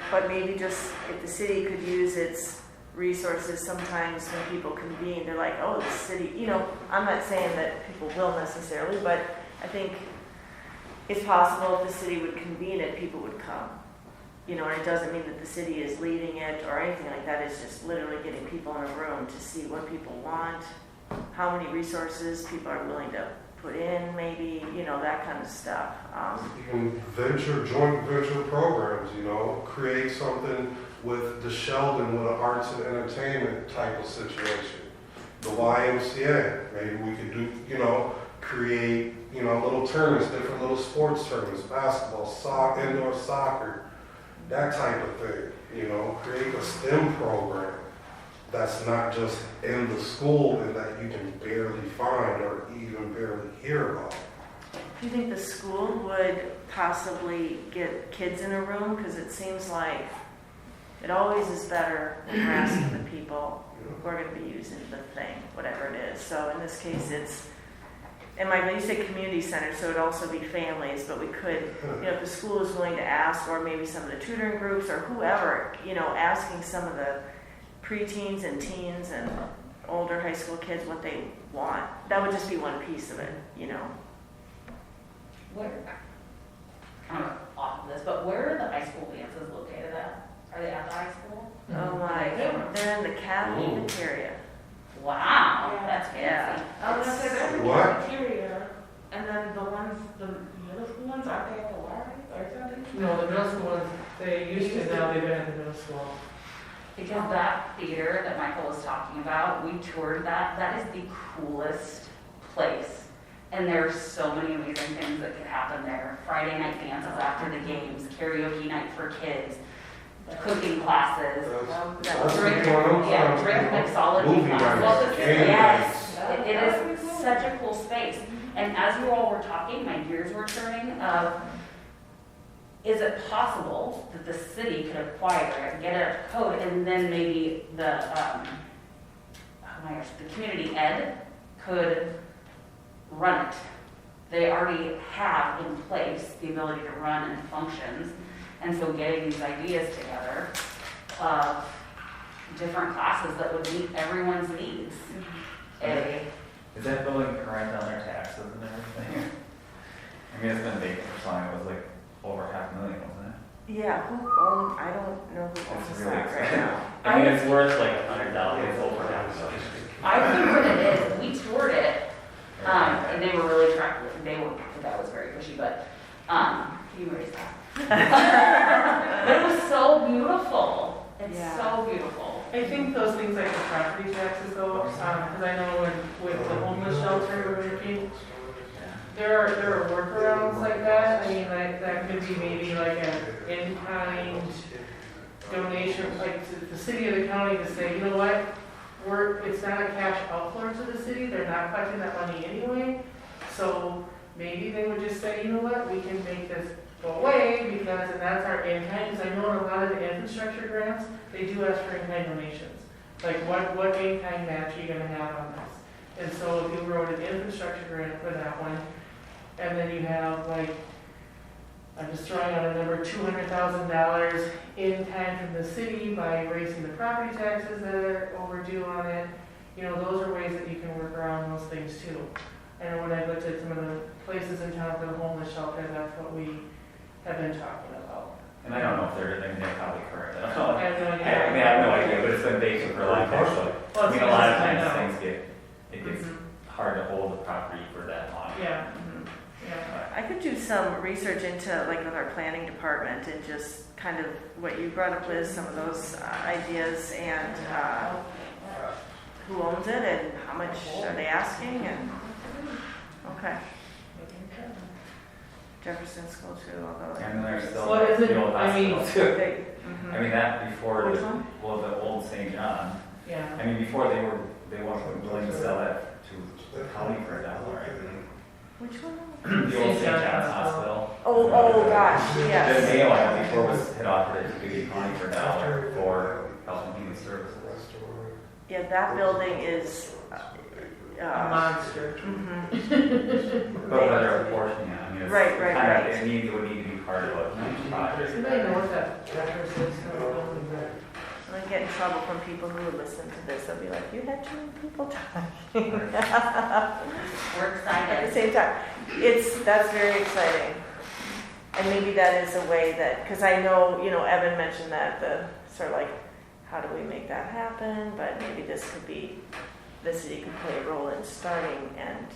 But maybe just if the city could use its resources sometimes when people convene, they're like, oh, the city, you know, I'm not saying that people will necessarily, but I think it's possible if the city would convene it, people would come. You know, and it doesn't mean that the city is leading it or anything like that. It's just literally getting people in a room to see what people want, how many resources people are willing to put in, maybe, you know, that kind of stuff. Even joint venture programs, you know, create something with the Sheldon with an arts and entertainment type of situation. The YMCA, maybe we could do, you know, create, you know, little tournaments, different little sports tournaments, basketball, soccer, indoor soccer, that type of thing, you know, create a STEM program that's not just in the school and that you can barely find or even barely hear about. Do you think the school would possibly get kids in a room? Because it seems like it always is better when we're asking the people who are going to be using the thing, whatever it is. So in this case, and Michael, you said community center, so it'd also be families, but we could, you know, if the school is willing to ask, or maybe some of the tutoring groups or whoever, you know, asking some of the preteens and teens and older high school kids what they want. That would just be one piece of it, you know. Where, kind of off of this, but where are the high school dances located at? Are they at the high school? Oh my, they're in the cafeteria. Wow, Yeah. that's fancy. I was gonna say, there's a What? cafeteria, and then the middle school ones, aren't they at the library or something? No, the middle school ones, they used to, now they've been at the middle school. Because that theater that Michael was talking about, we toured that. That is the coolest place. And there's so many amazing things that could happen there. Friday night dances after the games, karaoke night for kids, cooking classes. Drink mixology Movie classes. nights, game Yes, nights. it is such a cool space. And as you all were talking, my gears were turning of, is it possible that the city could acquire it, get it up to code, and then maybe the, the community ed could run it? They already have in place the ability to run and functions, and so getting these ideas together of different classes that would meet everyone's needs. Is that building current on their taxes and everything? I mean, it's been vacant for so long, it was like over $500,000, wasn't it? Yeah, I don't know who owns It's that really right expensive. now. I mean, it's worth like $100, it's over half. I think what it is, we toured it, and they were really trying, that was very pushy, but, you erase that. But it was so beautiful. It's Yeah. so beautiful. I think those things like the property taxes though, because I know with the homeless shelter we're working, there are workarounds like that. I mean, like that could be maybe like an in-kind donation, like to the city or the county to say, you know what, it's not a cash outflow to the city, they're not collecting that money anyway. So maybe they would just say, you know what, we can make this go away because, and that's our in-kind, because I know in a lot of the infrastructure grants, they do ask for in-kind donations. Like what in-kind match are you gonna have on this? And so if you wrote an infrastructure grant for that one, and then you have like, I'm just throwing out a number, $200,000 in kind from the city by raising the property taxes that are overdue on it. You know, those are ways that you can work around those things too. I know when I looked at some of the places in town for the homeless shelter, that's what we have been talking about. And I don't know if they're probably current, I don't know. I have no I idea. mean, I have no idea, but it's been vacant for a long time, so, Well, I it's mean, a lot of just- I know. times it gets Mhm. hard to hold the property for that long. Yeah, Mhm. yeah. I could do some research into, like, with our planning department and just kind of what you brought up with some of those ideas and who owns it and how much are they asking and, okay. Jefferson School too, although. And then there's still Well, is it- the old I mean- hospital too. They- mhm. I mean, that before, Which one? well, the old St. John, Yeah. I mean, before they weren't willing to sell that to the county for $1, I think. Which one? The old St. St. John's John's Hospital. Hospital. Oh, gosh, The yes. Mayo, I think, before was had offered it to Big County for $1 for health and human services. Yeah, that building is, A monster. mhm. But whether a portion, yeah, I mean, it's Right, kind right. of, it would need to be part of a huge project. Anybody know what that Jefferson School is? I'm gonna get in trouble from people who would listen to this. They'll be like, you had too many people talking. We're At the excited. same time, that's very exciting. And maybe that is a way that, because I know, Evan mentioned that, the sort of like, how do we make that happen? But maybe this could be, the city could play a role in starting and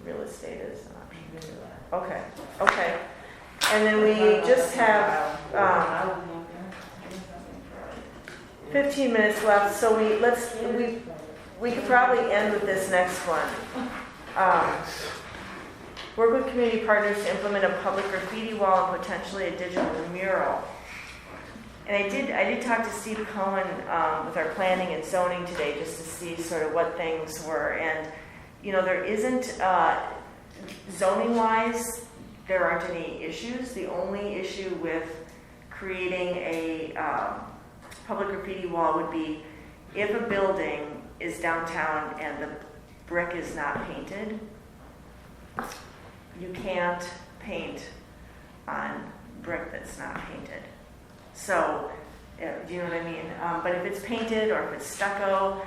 real estate is an option. Okay. And then we just have, 15 minutes left, so we could probably end with this next one. Work with community partners to implement a public graffiti wall and potentially a digital mural. And I did talk to Steve Cohen with our planning and zoning today just to see sort of what things were. And, there isn't, zoning wise, there aren't any issues. The only issue with creating a public graffiti wall would be if a building is downtown and the brick is not painted, you can't paint on brick that's not painted. So, do you know what I mean? But if it's painted or if it's stucco,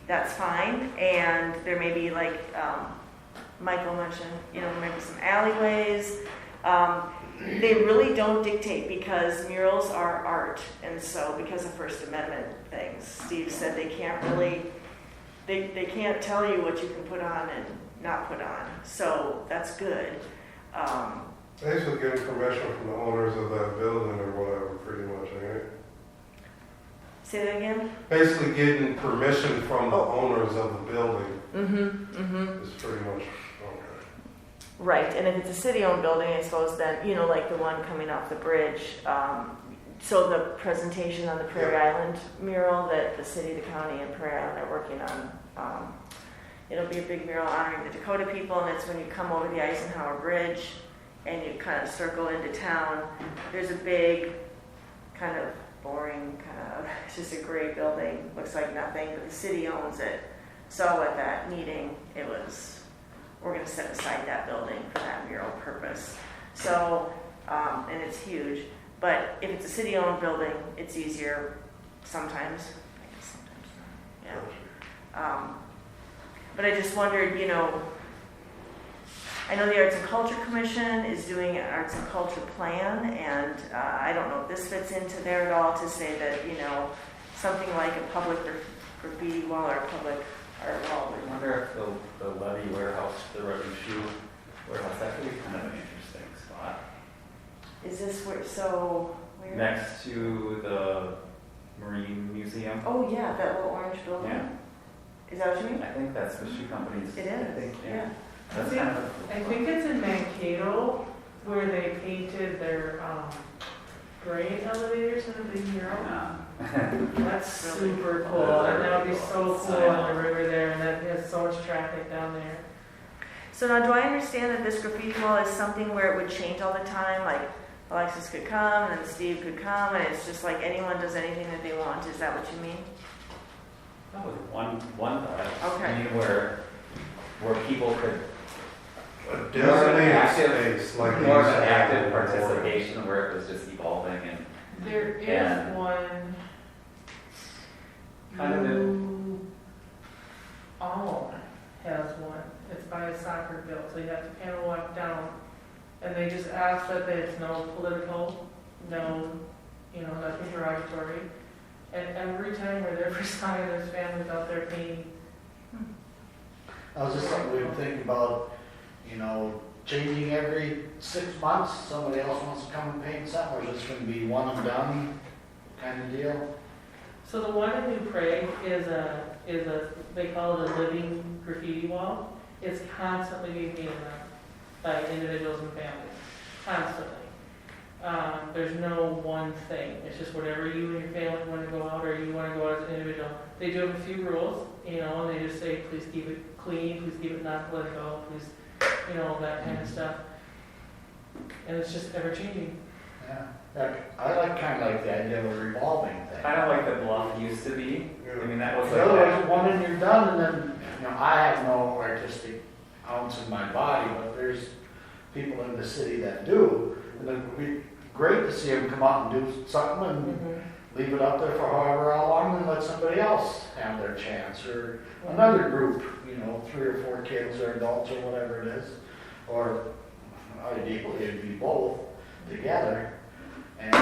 that's fine. And there may be, like Michael mentioned, maybe some alleyways. They really don't dictate because murals are art. And so because of First Amendment things, Steve said they can't really, they can't tell you what you can put on and not put on. So that's good. Basically getting permission from the owners of that building or whatever, pretty much, ain't it? Say that again? Basically getting permission from the owners of the building Mm-hmm. is pretty much, okay. Right, and if it's a city-owned building, I suppose then, like the one coming off the bridge, so the presentation on the Prairie Island mural that the city, the county, and Prairie Island are working on, it'll be a big mural honoring the Dakota people, and it's when you come over the Eisenhower Bridge and you kind of circle into town, there's a big, kind of boring, it's just a gray building, looks like nothing, but the city owns it. So at that meeting, we're going to set aside that building for that mural purpose. So, and it's huge, but if it's a city-owned building, it's easier sometimes. I guess sometimes, yeah. But I just wondered, I know the Arts and Culture Commission is doing an Arts and Culture plan, and I don't know if this fits into there at all to say that, something like a public graffiti wall or a public art wall I would wonder if the levy warehouse, the Russian shoe warehouse, that could be kind of an interesting spot. Is this where, where? Next to the Marine Museum. Oh, yeah, that little orange building? Yeah. Is that what you mean? I think that's the shoe company's. It I is, think, yeah. That's kind of. I think it's in Mankato where they painted their grain elevators in a big mural. That's super cool, and that would be so cool on the river there, and that has so much traffic down there. So now, do I understand that this graffiti wall is something where it would change all the time? Like Alexis could come, and then Steve could come, and it's just like anyone does anything that they want. Is that what you mean? That was one thought. Okay. I mean, where people could A designated space like more of these an active are- participation where it was just evolving and There is Yeah. one. Kind of it. Alm has one. It's by a soccer field, so you have to kind of walk down. And they just ask that that it's no political, no, nothing derogatory. And every time we're there for Zion, there's families out there paying. I was just something we were thinking about, changing every 6 months, somebody else wants to come and paint something, or is this gonna be one and done kind of deal? So the one in New Prague is they call it a living graffiti wall. It's constantly being painted on by individuals and families, constantly. There's no one thing. It's just whatever you and your family want to go out, or you want to go out as an individual. They do have a few rules, and they just say, please keep it clean, please keep it not political, please, that kind of stuff. And it's just ever changing. Yeah, I kind of like the idea of a revolving thing. Kind of like the bluff used to be. I mean, that was like. Otherwise, one and you're done, and then, I have no artistic ounce in my body, but there's people in the city that do. And it would be great to see them come out and do something and leave it up there for however long and let somebody else have their chance, or another group, 3 or 4 kids or adults or whatever it is, or ideally it'd be both together, and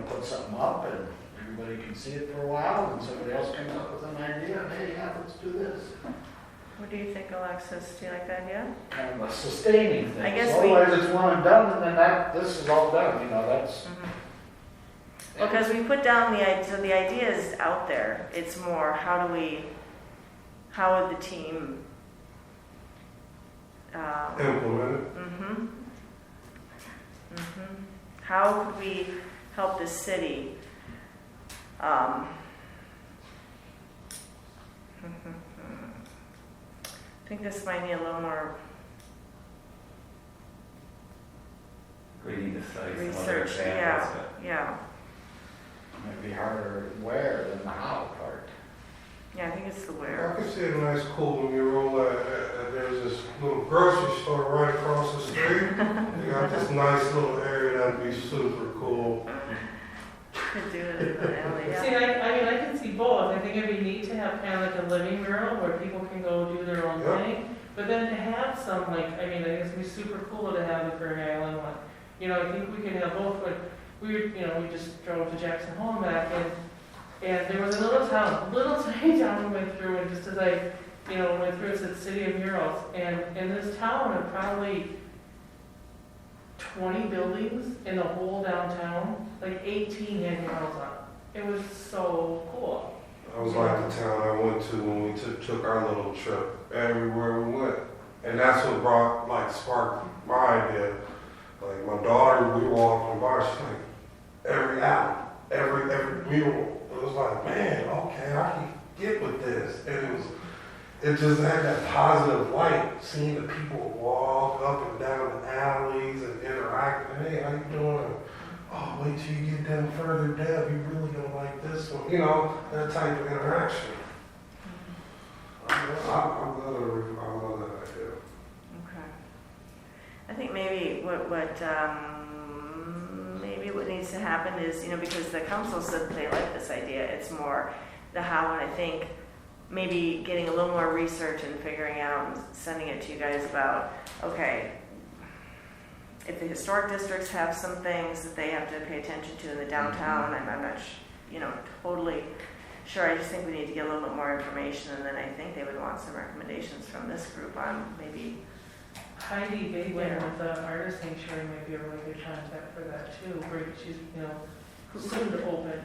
put something up and everybody can see it for a while, and somebody else comes up with an idea, and hey, yeah, let's do this. What do you think, Alexis? Do you like that idea? Kind of a sustaining thing. I guess So otherwise it's one and done, and then this is all done, that's. Well, because we put down the idea, so the idea is out there. It's more, how would the team Implement it. How could we help the city? I think this might need a little more We need to study some other research. examples. Yeah. Might be harder where than the how part. Yeah, I think it's the I where. can see a nice cool mural. There's this little grocery store right across the street. You got this nice little area that'd be super cool. Could do it in the alley, yeah. See, I can see both. I think it'd be neat to have kind of like a living mural where people can go do their own Yeah. thing. But then to have some, I think it'd be super cool to have the Prairie Island one. I think we can have both, but we just drove to Jackson Hole and back, and there was a little tiny town we went through, and just as I, went through, it said City of Murals, and in this town of probably 20 buildings in the whole downtown, 18 had murals up. It was so cool. I was like the town I went to when we took our little trip. Everywhere we went, and that's what sparked my idea. My daughter, we were walking by, she's like, every alley, every mural. It was like, man, okay, I can get with this. And it just had that positive light, seeing the people walk up and down the alleys and interact. Hey, how you doing? Oh, wait till you get down further down. You really gonna like this one. That type of interaction. I love that idea. Okay. I think maybe what needs to happen is, because the council said they like this idea, it's more the how, and I think maybe getting a little more research and figuring out and sending it to you guys about, okay, if the historic districts have some things that they have to pay attention to in the downtown, I'm not, totally sure. I just think we need to get a little bit more information, and then I think they would want some recommendations from this group on maybe. Heidi Bacon with the Artist Sanctuary might be a really good contact for that too, where she's, soon to open.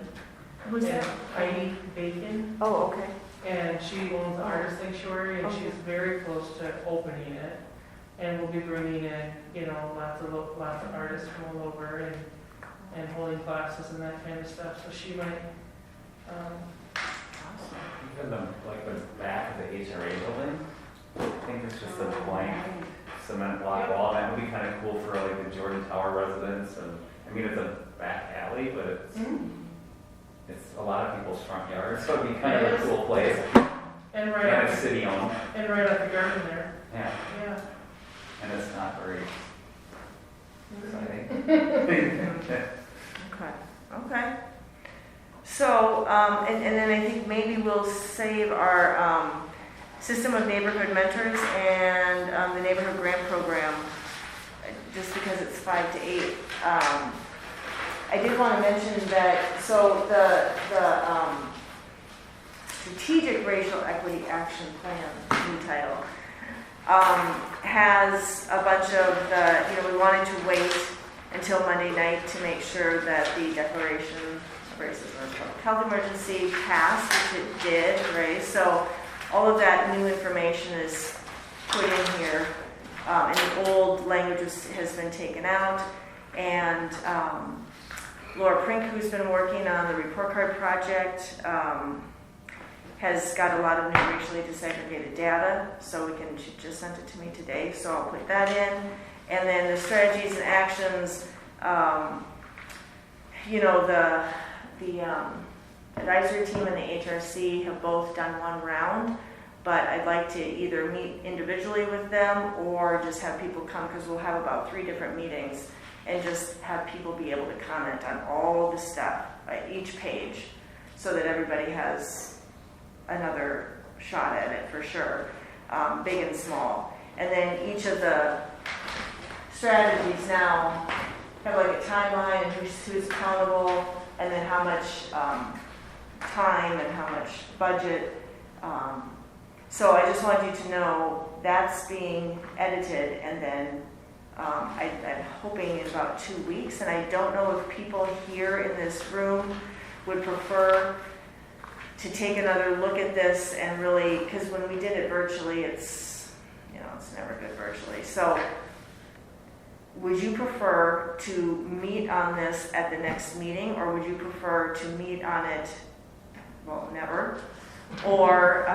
Who's And that? Heidi Bacon, Oh, okay. and she owns the Artist Sanctuary, and Okay. she's very close to opening it. And we'll be bringing in, lots of artists from all over and holding classes and that kind of stuff, so she might, Even the back of the HRA building, I think it's just a blank cement block wall. That would be kind of cool for the Jordan Tower residents. And it's a back alley, but it's a lot of people's front yards, so it'd be kind of a cool place. and And it's city owned. right up the garden there, Yeah, yeah. and it's not very exciting. Okay. So, and then I think maybe we'll save our system of neighborhood mentors and the neighborhood grant program. just because it's 5 to 8. I did want to mention that, so the Strategic Racial Equity Action Plan, new title, has a bunch of the, we wanted to wait until Monday night to make sure that the Declaration of Racism and Public Health Emergency passed, which it did, right? So all of that new information is put in here, and the old language has been taken out, and Laura Prink, who's been working on the report card project, has got a lot of new racially disaggregated data, so she just sent it to me today, so I'll put that in. And then the strategies and actions, the advisory team and the HRC have both done one round, but I'd like to either meet individually with them or just have people come, because we'll have about 3 different meetings, and just have people be able to comment on all the stuff, each page, so that everybody has another shot at it for sure, big and small. And then each of the strategies now have like a timeline and who's accountable, and then how much time and how much budget. So I just want you to know that's being edited, and then I'm hoping in about 2 weeks, and I don't know if people here in this room would prefer to take another look at this and really, because when we did it virtually, it's never good virtually. So would you prefer to meet on this at the next meeting, or would you prefer to meet on it, well, never? Or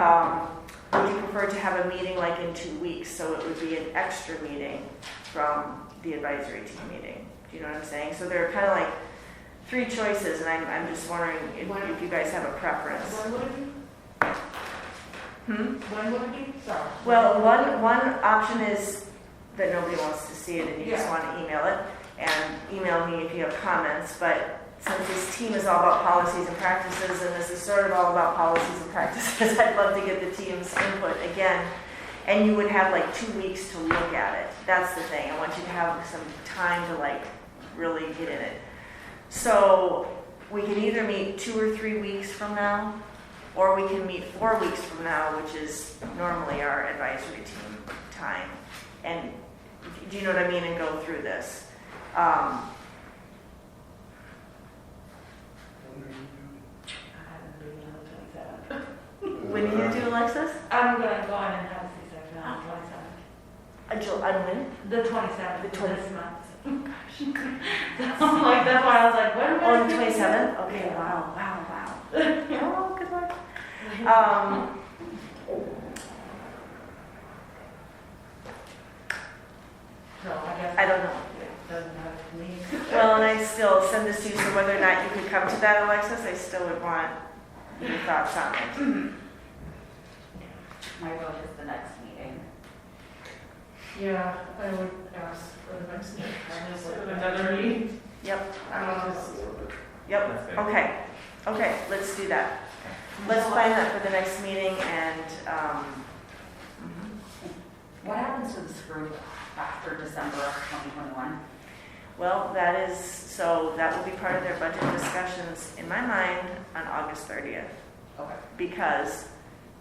would you prefer to have a meeting like in 2 weeks, so it would be an extra meeting from the advisory team meeting? Do you know what I'm saying? So there are kind of like 3 choices, and I'm just wondering if you guys have a preference. When would it be? When would it be? Sorry. Well, one option is that nobody wants to see it and you just want to email it, and email me if you have comments. But since this team is all about policies and practices, and this is sort of all about policies and practices, I'd love to get the team's input again. And you would have like 2 weeks to look at it. That's the thing. I want you to have some time to like really get in it. So we can either meet 2 or 3 weeks from now, or we can meet 4 weeks from now, which is normally our advisory team time. And do you know what I mean? And go through this. When do you do, Alexis? I'm gonna go on and have a C-section on the 27th. When? The 27th. The this month. That's why I was like, when am I? Oh, the 27th? Okay, wow. Oh, good luck. So I guess. I don't know. It doesn't matter to me. Well, and I still send this to you, so whether or not you could come to that, Alexis, I still would want your thoughts on it. My vote is the next meeting. Yeah, I would ask for the next meeting, just another meeting. Yep, Just- yep, That's good. okay, let's do that. Let's plan that for the next meeting, and, What happens to this group after December of 2021? well, that will be part of their budget discussions, in my mind, on August 30th. Okay. Because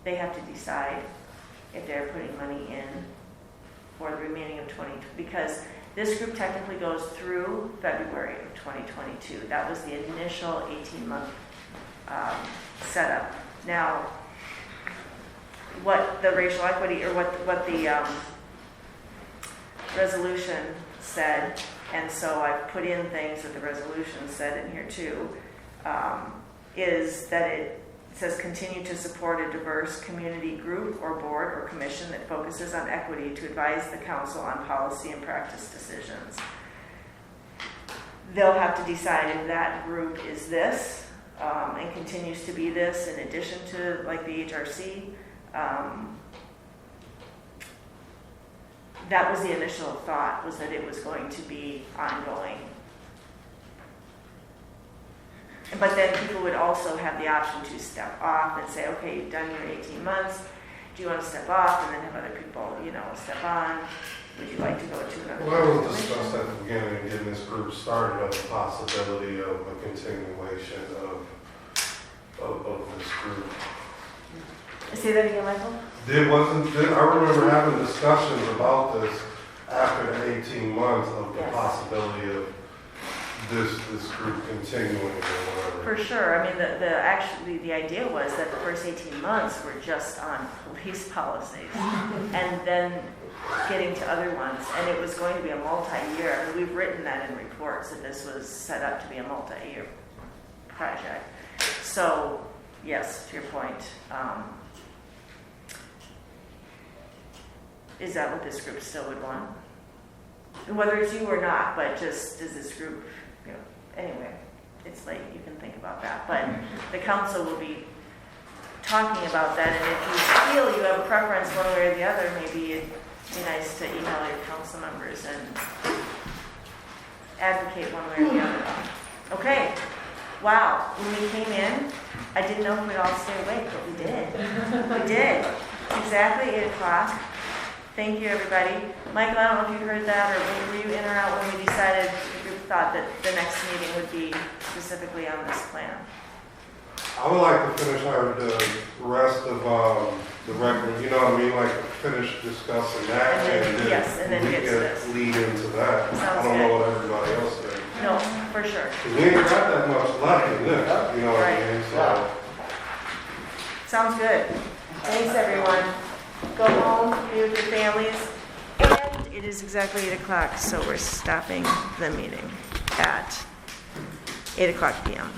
they have to decide if they're putting money in for the remaining of because this group technically goes through February of 2022. That was the initial 18-month setup. Now, what the racial equity, or what the resolution said, and so I've put in things that the resolution said in here too, is that it says continue to support a diverse community group or board or commission that focuses on equity to advise the council on policy and practice decisions. They'll have to decide if that group is this and continues to be this in addition to like the HRC. That was the initial thought, was that it was going to be ongoing. But then people would also have the option to step off and say, okay, you've done your 18 months. Do you want to step off? And then have other people, step on. would you like to go to another? Well, that was commission? discussed at the beginning, getting this group started, of the possibility of a continuation of this group. Say that again, Michael? I remember having discussions about this after the 18 months of the Yes. possibility of this group continuing or whatever. For sure. I mean, the idea was that the first 18 months were just on police policies and then getting to other ones. And it was going to be a multi-year. I mean, we've written that in reports that this was set up to be a multi-year project. So, yes, to your point. Is that what this group still would want? Whether it's you or not, but just does this group, anyway, it's late, you can think about that. But the council will be talking about that, and if you feel you have a preference one way or the other, maybe it'd be nice to email your council members and advocate one way or the other. Okay, wow, when we came in, I didn't know if we'd all stay awake, but we did. We did. Exactly 8 o'clock. Thank you, everybody. Michael, I don't know if you heard that, or were you in or out when we decided, the group thought that the next meeting would be specifically on this plan? I would like to finish the rest of the record, you know what I mean, like finish discussing that And then- yes, and then we get to can this. lead into that. I Sounds don't know good. what everybody else thinks. No, for sure. 'Cause we ain't got that much left in this, you know what I Right. mean? So, Sounds good. Thanks, everyone. Go home, be with your families. And it is exactly 8 o'clock, so we're stopping the meeting at 8 o'clock p.m.